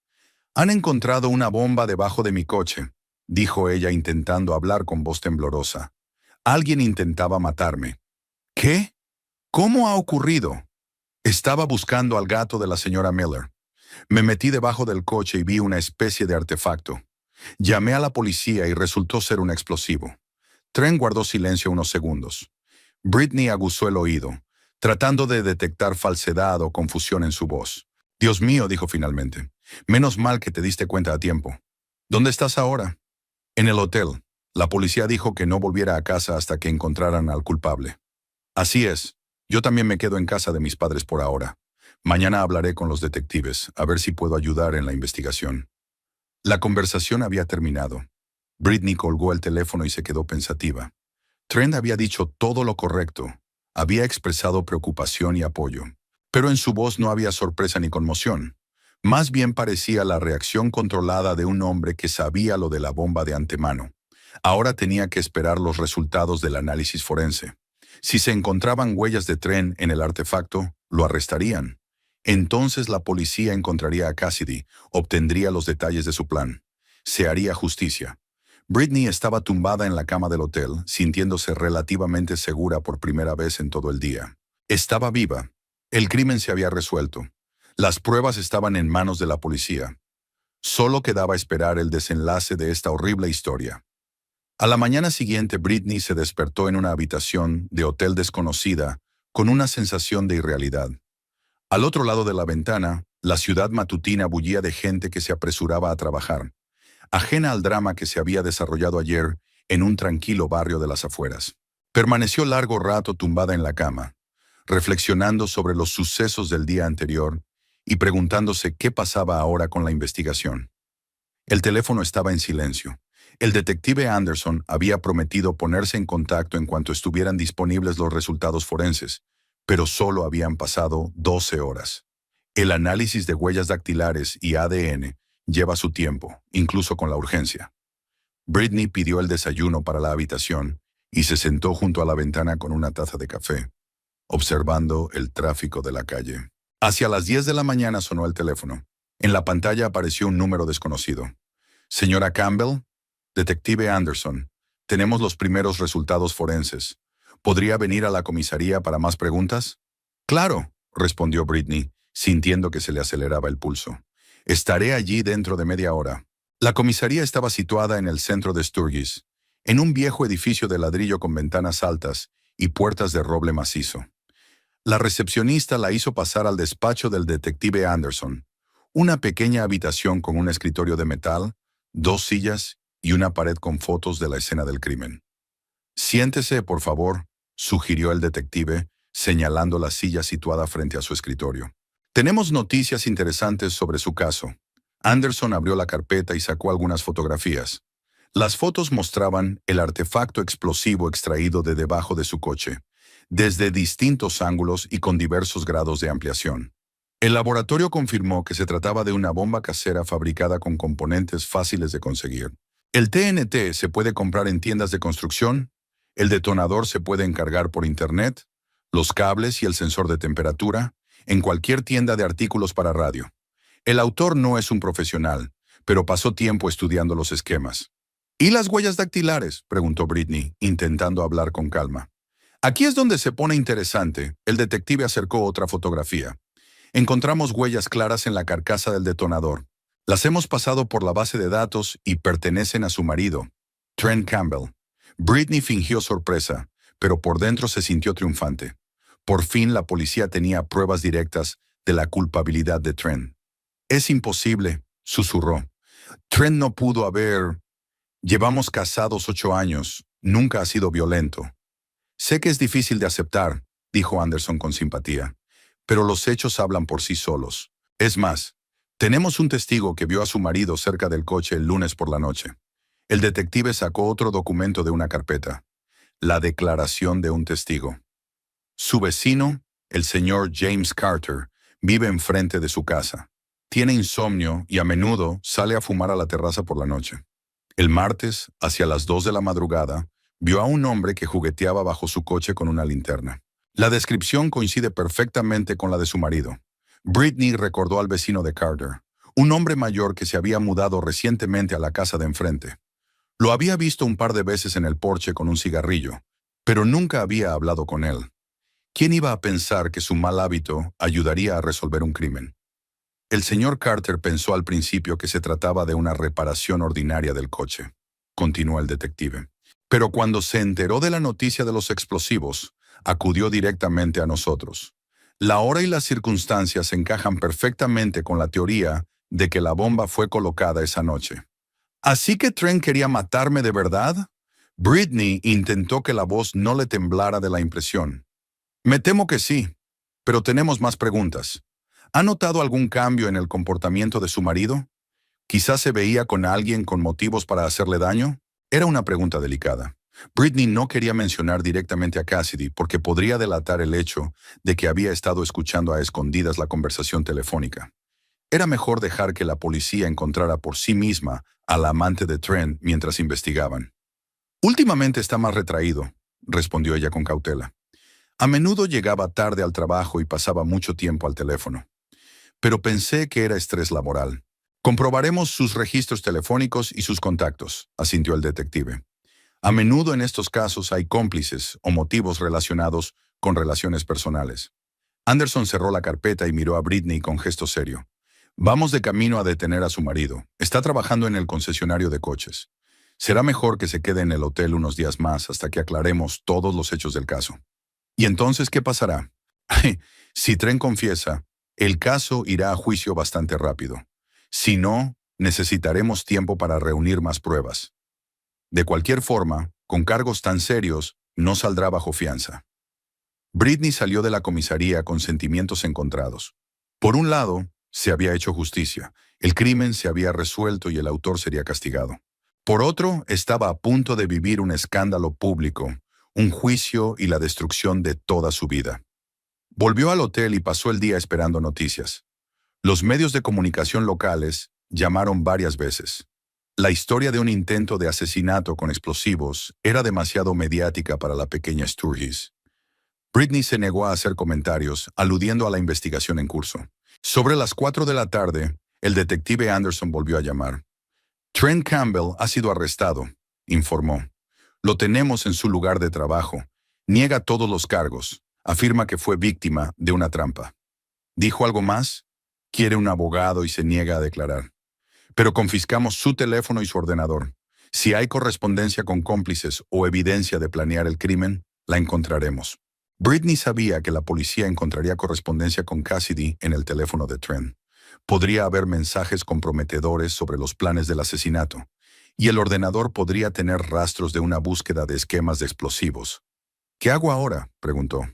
Han encontrado una bomba debajo de mi coche», dijo ella intentando hablar con voz temblorosa. «Alguien intentaba matarme». «¿Qué? ¿Cómo ha ocurrido?». «Estaba buscando al gato de la señora Miller. Me metí debajo del coche y vi una especie de artefacto. Llamé a la policía y resultó ser un explosivo». Trent guardó silencio unos segundos. Britney aguzó el oído, tratando de detectar falsedad o confusión en su voz. «Dios mío», dijo finalmente. «Menos mal que te diste cuenta a tiempo». «¿Dónde estás ahora?» «En el hotel. La policía dijo que no volviera a casa hasta que encontraran al culpable». «Así es. Yo también me quedo en casa de mis padres por ahora. Mañana hablaré con los detectives, a ver si puedo ayudar en la investigación». La conversación había terminado. Britney colgó el teléfono y se quedó pensativa. Trent había dicho todo lo correcto. Había expresado preocupación y apoyo. Pero en su voz no había sorpresa ni conmoción. Más bien parecía la reacción controlada de un hombre que sabía lo de la bomba de antemano. Ahora tenía que esperar los resultados del análisis forense. Si se encontraban huellas de Trent en el artefacto, lo arrestarían. Entonces la policía encontraría a Cassidy, obtendría los detalles de su plan. Se haría justicia. Britney estaba tumbada en la cama del hotel, sintiéndose relativamente segura por primera vez en todo el día. Estaba viva. El crimen se había resuelto. Las pruebas estaban en manos de la policía. Solo quedaba esperar el desenlace de esta horrible historia. A la mañana siguiente, Britney se despertó en una habitación de hotel desconocida, con una sensación de irrealidad. Al otro lado de la ventana, la ciudad matutina bullía de gente que se apresuraba a trabajar, ajena al drama que se había desarrollado ayer en un tranquilo barrio de las afueras. Permaneció largo rato tumbada en la cama, reflexionando sobre los sucesos del día anterior y preguntándose qué pasaba ahora con la investigación. El teléfono estaba en silencio. El detective Anderson había prometido ponerse en contacto en cuanto estuvieran disponibles los resultados forenses, pero solo habían pasado 12 horas. El análisis de huellas dactilares y ADN lleva su tiempo, incluso con la urgencia. Britney pidió el desayuno para la habitación y se sentó junto a la ventana con una taza de café. observando el tráfico de la calle. Hacia las 10 de la mañana sonó el teléfono. En la pantalla apareció un número desconocido. Señora Campbell, detective Anderson, tenemos los primeros resultados forenses. ¿Podría venir a la comisaría para más preguntas? Claro, respondió Britney, sintiendo que se le aceleraba el pulso. Estaré allí dentro de media hora. La comisaría estaba situada en el centro de Sturgis, en un viejo edificio de ladrillo con ventanas altas y puertas de roble macizo. La recepcionista la hizo pasar al despacho del detective Anderson, una pequeña habitación con un escritorio de metal, 2 sillas y una pared con fotos de la escena del crimen. Siéntese, por favor, sugirió el detective, señalando la silla situada frente a su escritorio. Tenemos noticias interesantes sobre su caso. Anderson abrió la carpeta y sacó algunas fotografías. Las fotos mostraban el artefacto explosivo extraído de debajo de su coche, desde distintos ángulos y con diversos grados de ampliación. El laboratorio confirmó que se trataba de una bomba casera fabricada con componentes fáciles de conseguir. El TNT se puede comprar en tiendas de construcción, el detonador se puede encargar por internet, los cables y el sensor de temperatura, en cualquier tienda de artículos para radio. El autor no es un profesional, pero pasó tiempo estudiando los esquemas. ¿Y las huellas dactilares?, preguntó Britney, intentando hablar con calma. Aquí es donde se pone interesante. El detective acercó otra fotografía. Encontramos huellas claras en la carcasa del detonador. Las hemos pasado por la base de datos y pertenecen a su marido, Trent Campbell. Britney fingió sorpresa, pero por dentro se sintió triunfante. Por fin la policía tenía pruebas directas de la culpabilidad de Trent. Es imposible, susurró. Trent no pudo haber... Llevamos casados 8 años. Nunca ha sido violento. Sé que es difícil de aceptar, dijo Anderson con simpatía, pero los hechos hablan por sí solos. Es más, tenemos un testigo que vio a su marido cerca del coche el lunes por la noche. El detective sacó otro documento de una carpeta. La declaración de un testigo. Su vecino, el señor James Carter, vive enfrente de su casa. Tiene insomnio y a menudo sale a fumar a la terraza por la noche. El martes, hacia las 2 de la madrugada, vio a un hombre que jugueteaba bajo su coche con una linterna. La descripción coincide perfectamente con la de su marido. Britney recordó al vecino de Carter, un hombre mayor que se había mudado recientemente a la casa de enfrente. Lo había visto un par de veces en el porche con un cigarrillo, pero nunca había hablado con él. ¿Quién iba a pensar que su mal hábito ayudaría a resolver un crimen? El señor Carter pensó al principio que se trataba de una reparación ordinaria del coche, continuó el detective. Pero cuando se enteró de la noticia de los explosivos, acudió directamente a nosotros. La hora y las circunstancias encajan perfectamente con la teoría de que la bomba fue colocada esa noche. ¿Así que Trent quería matarme de verdad? Britney intentó que la voz no le temblara de la impresión. Me temo que sí, pero tenemos más preguntas. ¿Ha notado algún cambio en el comportamiento de su marido? ¿Quizás se veía con alguien con motivos para hacerle daño? Era una pregunta delicada. Britney no quería mencionar directamente a Cassidy porque podría delatar el hecho de que había estado escuchando a escondidas la conversación telefónica. Era mejor dejar que la policía encontrara por sí misma al amante de Trent mientras investigaban. Últimamente está más retraído, respondió ella con cautela. A menudo llegaba tarde al trabajo y pasaba mucho tiempo al teléfono. Pero pensé que era estrés laboral. Comprobaremos sus registros telefónicos y sus contactos, asintió el detective. A menudo en estos casos hay cómplices o motivos relacionados con relaciones personales. Anderson cerró la carpeta y miró a Britney con gesto serio. Vamos de camino a detener a su marido. Está trabajando en el concesionario de coches. Será mejor que se quede en el hotel unos días más hasta que aclaremos todos los hechos del caso. ¿Y entonces qué pasará? Si Trent confiesa, el caso irá a juicio bastante rápido. Si no, necesitaremos tiempo para reunir más pruebas. De cualquier forma, con cargos tan serios, no saldrá bajo fianza. Britney salió de la comisaría con sentimientos encontrados. Por un lado, se había hecho justicia, el crimen se había resuelto y el autor sería castigado. Por otro, estaba a punto de vivir un escándalo público, un juicio y la destrucción de toda su vida. Volvió al hotel y pasó el día esperando noticias. Los medios de comunicación locales llamaron varias veces. La historia de un intento de asesinato con explosivos era demasiado mediática para la pequeña Sturgis. Britney se negó a hacer comentarios, aludiendo a la investigación en curso. Sobre las 4 de la tarde, el detective Anderson volvió a llamar. Trent Campbell ha sido arrestado, informó. Lo tenemos en su lugar de trabajo. Niega todos los cargos. Afirma que fue víctima de una trampa. ¿Dijo algo más? Quiere un abogado y se niega a declarar. Pero confiscamos su teléfono y su ordenador. Si hay correspondencia con cómplices o evidencia de planear el crimen, la encontraremos. Britney sabía que la policía encontraría correspondencia con Cassidy en el teléfono de Trent. Podría haber mensajes comprometedores sobre los planes del asesinato, y el ordenador podría tener rastros de una búsqueda de esquemas de explosivos. ¿Qué hago ahora?, preguntó.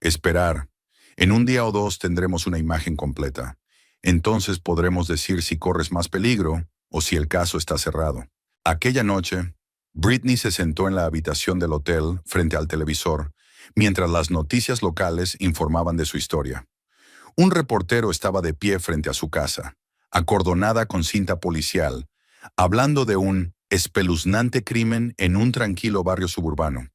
Esperar. En un día o dos tendremos una imagen completa. Entonces podremos decir si corres más peligro o si el caso está cerrado. Aquella noche, Britney se sentó en la habitación del hotel frente al televisor, mientras las noticias locales informaban de su historia. Un reportero estaba de pie frente a su casa, acordonada con cinta policial, hablando de un espeluznante crimen en un tranquilo barrio suburbano.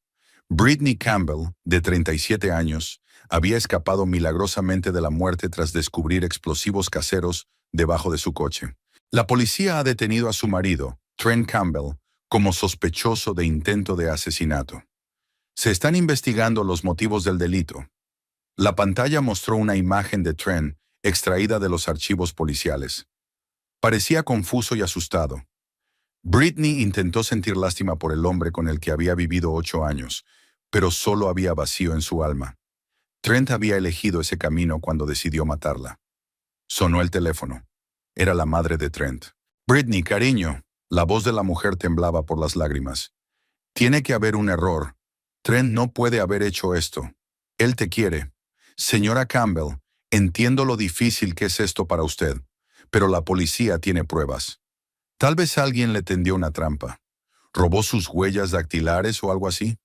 Britney Campbell, de 37 años, había escapado milagrosamente de la muerte tras descubrir explosivos caseros debajo de su coche. La policía ha detenido a su marido, Trent Campbell, como sospechoso de intento de asesinato. Se están investigando los motivos del delito. La pantalla mostró una imagen de Trent extraída de los archivos policiales. Parecía confuso y asustado. Britney intentó sentir lástima por el hombre con el que había vivido 8 años, pero solo había vacío en su alma. Trent había elegido ese camino cuando decidió matarla. Sonó el teléfono. Era la madre de Trent. «Britney, cariño». La voz de la mujer temblaba por las lágrimas. «Tiene que haber un error. Trent no puede haber hecho esto. Él te quiere. Señora Campbell, entiendo lo difícil que es esto para usted, pero la policía tiene pruebas. Tal vez alguien le tendió una trampa. ¿Robó sus huellas dactilares o algo así?»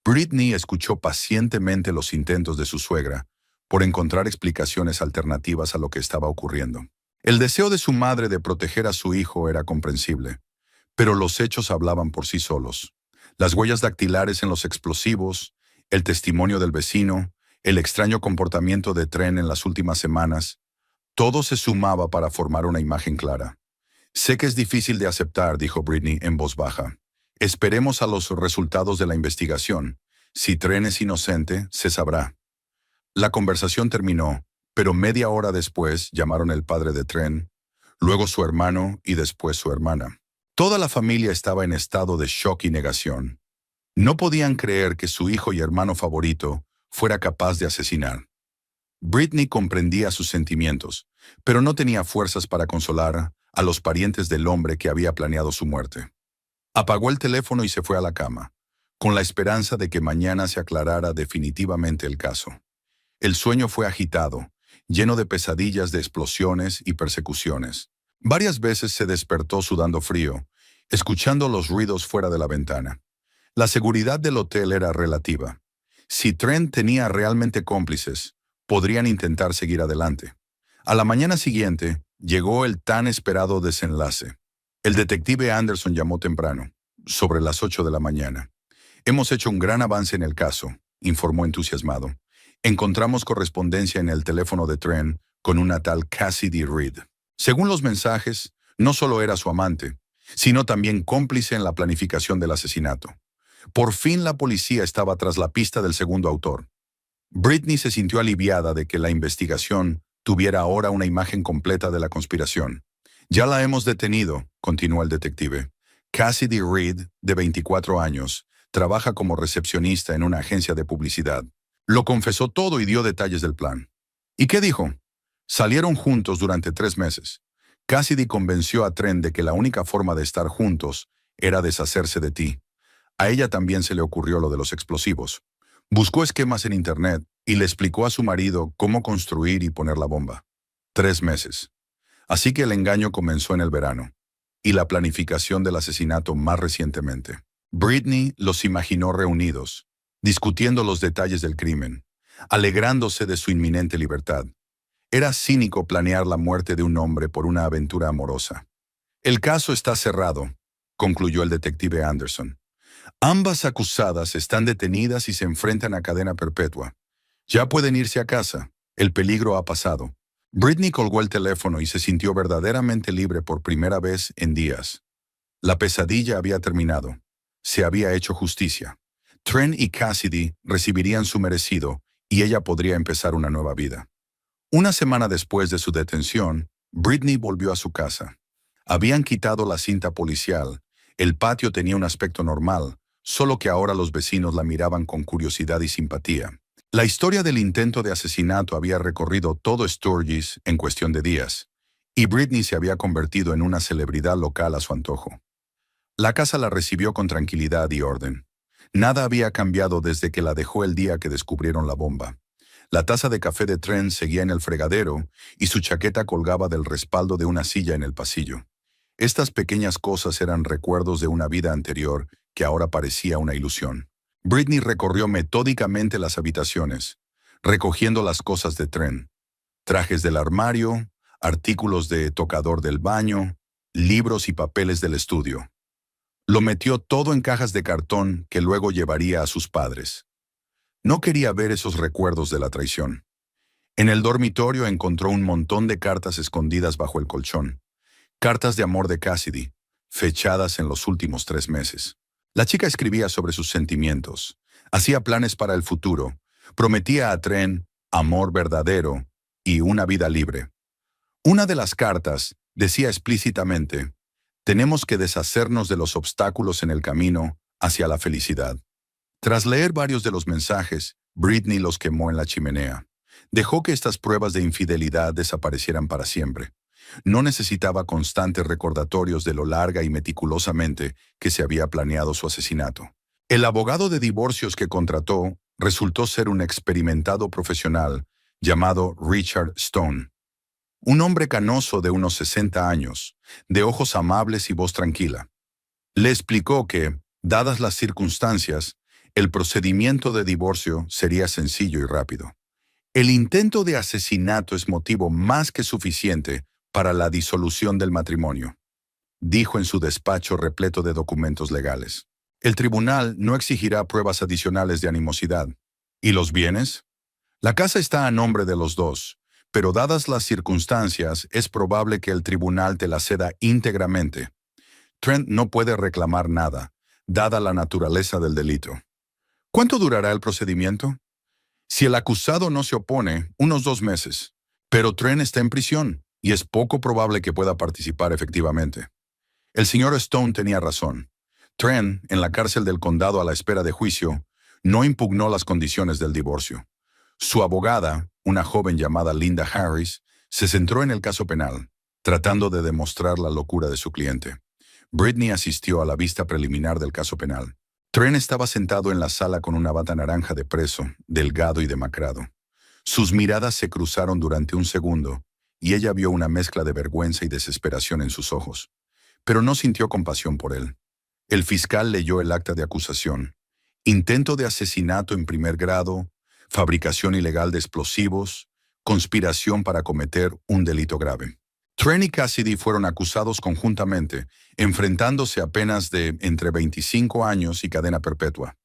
Britney escuchó pacientemente los intentos de su suegra por encontrar explicaciones alternativas a lo que estaba ocurriendo. El deseo de su madre de proteger a su hijo era comprensible, pero los hechos hablaban por sí solos. Las huellas dactilares en los explosivos, el testimonio del vecino, el extraño comportamiento de Trent en las últimas semanas, todo se sumaba para formar una imagen clara. «Sé que es difícil de aceptar», dijo Britney en voz baja. «Esperemos a los resultados de la investigación. Si Trent es inocente, se sabrá». La conversación terminó, pero media hora después llamaron el padre de Trent, luego su hermano y después su hermana. Toda la familia estaba en estado de shock y negación. No podían creer que su hijo y hermano favorito fuera capaz de asesinar. Britney comprendía sus sentimientos, pero no tenía fuerzas para consolar a los parientes del hombre que había planeado su muerte. Apagó el teléfono y se fue a la cama, con la esperanza de que mañana se aclarara definitivamente el caso. El sueño fue agitado, lleno de pesadillas de explosiones y persecuciones. Varias veces se despertó sudando frío, escuchando los ruidos fuera de la ventana. La seguridad del hotel era relativa. Si Trent tenía realmente cómplices, podrían intentar seguir adelante. A la mañana siguiente, llegó el tan esperado desenlace. El detective Anderson llamó temprano, sobre las 8 de la mañana. «Hemos hecho un gran avance en el caso», informó entusiasmado. «Encontramos correspondencia en el teléfono de Trent con una tal Cassidy Reed. Según los mensajes, no solo era su amante, sino también cómplice en la planificación del asesinato. Por fin la policía estaba tras la pista del segundo autor». Britney se sintió aliviada de que la investigación tuviera ahora una imagen completa de la conspiración. «Ya la hemos detenido», continuó el detective. «Cassidy Reed, de 24 años, trabaja como recepcionista en una agencia de publicidad. Lo confesó todo y dio detalles del plan». «¿Y qué dijo?» «Salieron juntos durante 3 meses. Cassidy convenció a Trent de que la única forma de estar juntos era deshacerse de ti. A ella también se le ocurrió lo de los explosivos. Buscó esquemas en internet y le explicó a su marido cómo construir y poner la bomba. 3 meses. Así que el engaño comenzó en el verano, y la planificación del asesinato más recientemente. Britney los imaginó reunidos, discutiendo los detalles del crimen, alegrándose de su inminente libertad. Era cínico planear la muerte de un hombre por una aventura amorosa. «El caso está cerrado», concluyó el detective Anderson. Ambas acusadas están detenidas y se enfrentan a cadena perpetua. Ya pueden irse a casa. El peligro ha pasado. Britney colgó el teléfono y se sintió verdaderamente libre por primera vez en días. La pesadilla había terminado. Se había hecho justicia. Trent y Cassidy recibirían su merecido y ella podría empezar una nueva vida. Una semana después de su detención, Britney volvió a su casa. Habían quitado la cinta policial. El patio tenía un aspecto normal, solo que ahora los vecinos la miraban con curiosidad y simpatía. La historia del intento de asesinato había recorrido todo Sturgis en cuestión de días, y Britney se había convertido en una celebridad local a su antojo. La casa la recibió con tranquilidad y orden. Nada había cambiado desde que la dejó el día que descubrieron la bomba. La taza de café de Trent seguía en el fregadero y su chaqueta colgaba del respaldo de una silla en el pasillo. Estas pequeñas cosas eran recuerdos de una vida anterior que ahora parecía una ilusión. Britney recorrió metódicamente las habitaciones, recogiendo las cosas de Trent: trajes del armario, artículos de tocador del baño, libros y papeles del estudio. Lo metió todo en cajas de cartón que luego llevaría a sus padres. No quería ver esos recuerdos de la traición. En el dormitorio encontró un montón de cartas escondidas bajo el colchón. Cartas de amor de Cassidy, fechadas en los últimos 3 meses. La chica escribía sobre sus sentimientos, hacía planes para el futuro, prometía a Trent amor verdadero y una vida libre. Una de las cartas decía explícitamente: tenemos que deshacernos de los obstáculos en el camino hacia la felicidad. Tras leer varios de los mensajes, Britney los quemó en la chimenea. Dejó que estas pruebas de infidelidad desaparecieran para siempre. No necesitaba constantes recordatorios de lo larga y meticulosamente que se había planeado su asesinato. El abogado de divorcios que contrató resultó ser un experimentado profesional llamado Richard Stone. Un hombre canoso de unos 60 años, de ojos amables y voz tranquila. Le explicó que, dadas las circunstancias, el procedimiento de divorcio sería sencillo y rápido. El intento de asesinato es motivo más que suficiente para la disolución del matrimonio, dijo en su despacho repleto de documentos legales. El tribunal no exigirá pruebas adicionales de animosidad. ¿Y los bienes? La casa está a nombre de los dos, pero dadas las circunstancias, es probable que el tribunal te la ceda íntegramente. Trent no puede reclamar nada, dada la naturaleza del delito. ¿Cuánto durará el procedimiento? Si el acusado no se opone, unos 2 meses. Pero Trent está en prisión y es poco probable que pueda participar efectivamente. El señor Stone tenía razón. Trent, en la cárcel del condado a la espera de juicio, no impugnó las condiciones del divorcio. Su abogada, una joven llamada Linda Harris, se centró en el caso penal, tratando de demostrar la locura de su cliente. Britney asistió a la vista preliminar del caso penal. Trent estaba sentado en la sala con una bata naranja de preso, delgado y demacrado. Sus miradas se cruzaron durante un segundo, y ella vio una mezcla de vergüenza y desesperación en sus ojos. Pero no sintió compasión por él. El fiscal leyó el acta de acusación: intento de asesinato en primer grado, fabricación ilegal de explosivos, conspiración para cometer un delito grave. Trent y Cassidy fueron acusados conjuntamente, enfrentándose a penas de entre 25 años y cadena perpetua.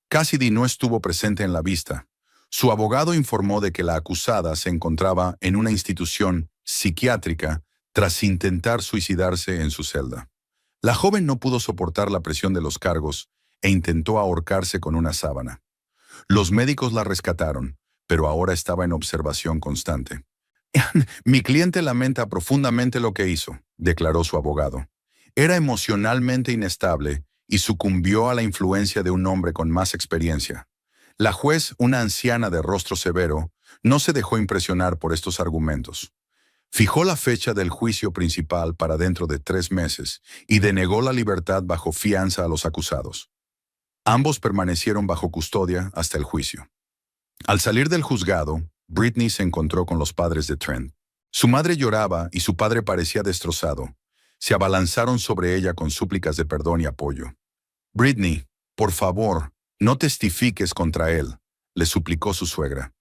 Cassidy no estuvo presente en la vista. Su abogado informó de que la acusada se encontraba en una institución psiquiátrica tras intentar suicidarse en su celda. La joven no pudo soportar la presión de los cargos e intentó ahorcarse con una sábana. Los médicos la rescataron, pero ahora estaba en observación constante. Mi cliente lamenta profundamente lo que hizo, declaró su abogado. Era emocionalmente inestable y sucumbió a la influencia de un hombre con más experiencia. La juez, una anciana de rostro severo, no se dejó impresionar por estos argumentos. Fijó la fecha del juicio principal para dentro de 3 meses y denegó la libertad bajo fianza a los acusados. Ambos permanecieron bajo custodia hasta el juicio. Al salir del juzgado, Britney se encontró con los padres de Trent. Su madre lloraba y su padre parecía destrozado. Se abalanzaron sobre ella con súplicas de perdón y apoyo. Britney, por favor, no testifiques contra él, le suplicó su suegra.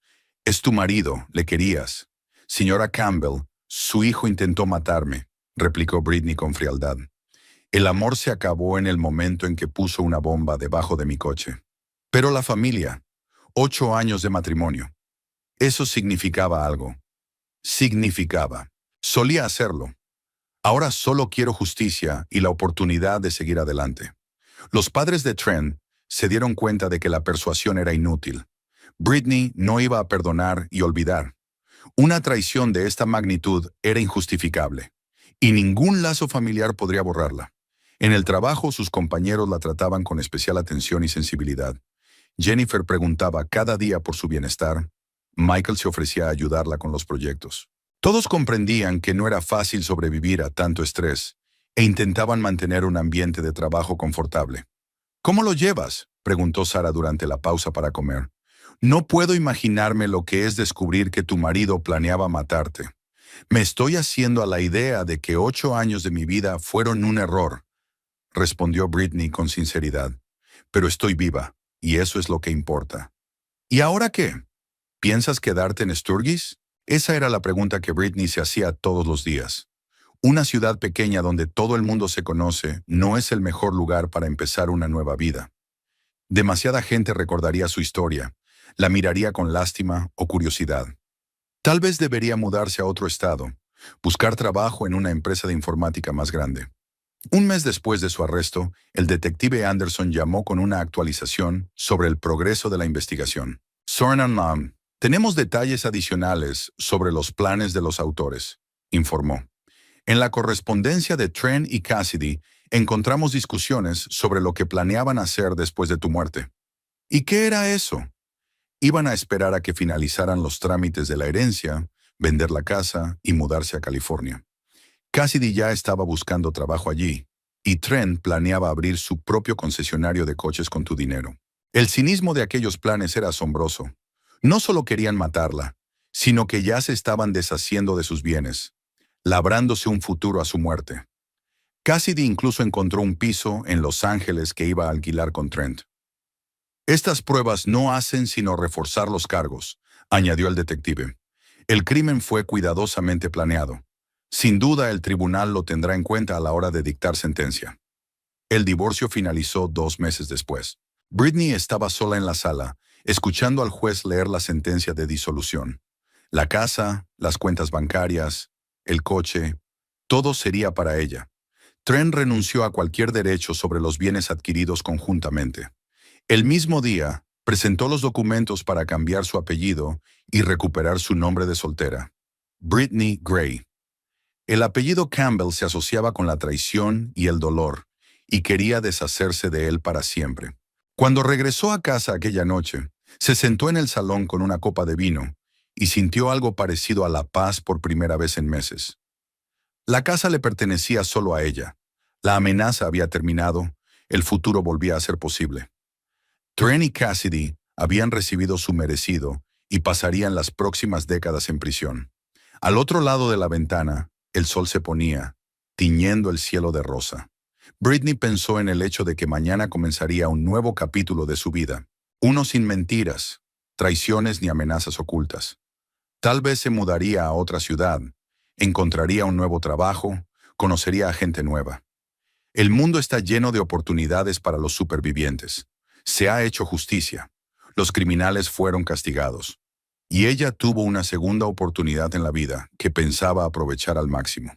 Es tu marido, le querías. Señora Campbell, su hijo intentó matarme, replicó Britney con frialdad. El amor se acabó en el momento en que puso una bomba debajo de mi coche. Pero la familia, 8 años de matrimonio, eso significaba algo. Significaba. Solía hacerlo. Ahora solo quiero justicia y la oportunidad de seguir adelante. Los padres de Trent se dieron cuenta de que la persuasión era inútil. Britney no iba a perdonar y olvidar. Una traición de esta magnitud era injustificable, y ningún lazo familiar podría borrarla. En el trabajo, sus compañeros la trataban con especial atención y sensibilidad. Jennifer preguntaba cada día por su bienestar. Michael se ofrecía a ayudarla con los proyectos. Todos comprendían que no era fácil sobrevivir a tanto estrés e intentaban mantener un ambiente de trabajo confortable. ¿Cómo lo llevas?, preguntó Sara durante la pausa para comer. No puedo imaginarme lo que es descubrir que tu marido planeaba matarte. Me estoy haciendo a la idea de que 8 años de mi vida fueron un error, respondió Britney con sinceridad. Pero estoy viva, y eso es lo que importa. ¿Y ahora qué? ¿Piensas quedarte en Sturgis? Esa era la pregunta que Britney se hacía todos los días. Una ciudad pequeña donde todo el mundo se conoce no es el mejor lugar para empezar una nueva vida. Demasiada gente recordaría su historia, la miraría con lástima o curiosidad. Tal vez debería mudarse a otro estado, buscar trabajo en una empresa de informática más grande. Un mes después de su arresto, el detective Anderson llamó con una actualización sobre el progreso de la investigación. Soren Lam, tenemos detalles adicionales sobre los planes de los autores, informó. En la correspondencia de Trent y Cassidy, encontramos discusiones sobre lo que planeaban hacer después de tu muerte. ¿Y qué era eso? Iban a esperar a que finalizaran los trámites de la herencia, vender la casa y mudarse a California. Cassidy ya estaba buscando trabajo allí, y Trent planeaba abrir su propio concesionario de coches con tu dinero. El cinismo de aquellos planes era asombroso. No solo querían matarla, sino que ya se estaban deshaciendo de sus bienes, labrándose un futuro a su muerte. Cassidy incluso encontró un piso en Los Ángeles que iba a alquilar con Trent. Estas pruebas no hacen sino reforzar los cargos, añadió el detective. El crimen fue cuidadosamente planeado. Sin duda el tribunal lo tendrá en cuenta a la hora de dictar sentencia. El divorcio finalizó 2 meses después. Britney estaba sola en la sala, escuchando al juez leer la sentencia de disolución. La casa, las cuentas bancarias, el coche, todo sería para ella. Trent renunció a cualquier derecho sobre los bienes adquiridos conjuntamente. El mismo día, presentó los documentos para cambiar su apellido y recuperar su nombre de soltera. Britney Gray. El apellido Campbell se asociaba con la traición y el dolor, y quería deshacerse de él para siempre. Cuando regresó a casa aquella noche, se sentó en el salón con una copa de vino y sintió algo parecido a la paz por primera vez en meses. La casa le pertenecía solo a ella. La amenaza había terminado, el futuro volvía a ser posible. Trent y Cassidy habían recibido su merecido y pasarían las próximas décadas en prisión. Al otro lado de la ventana, el sol se ponía, tiñendo el cielo de rosa. Britney pensó en el hecho de que mañana comenzaría un nuevo capítulo de su vida, uno sin mentiras, traiciones ni amenazas ocultas. Tal vez se mudaría a otra ciudad, encontraría un nuevo trabajo, conocería a gente nueva. El mundo está lleno de oportunidades para los supervivientes. Se ha hecho justicia. Los criminales fueron castigados. Y ella tuvo una segunda oportunidad en la vida que pensaba aprovechar al máximo.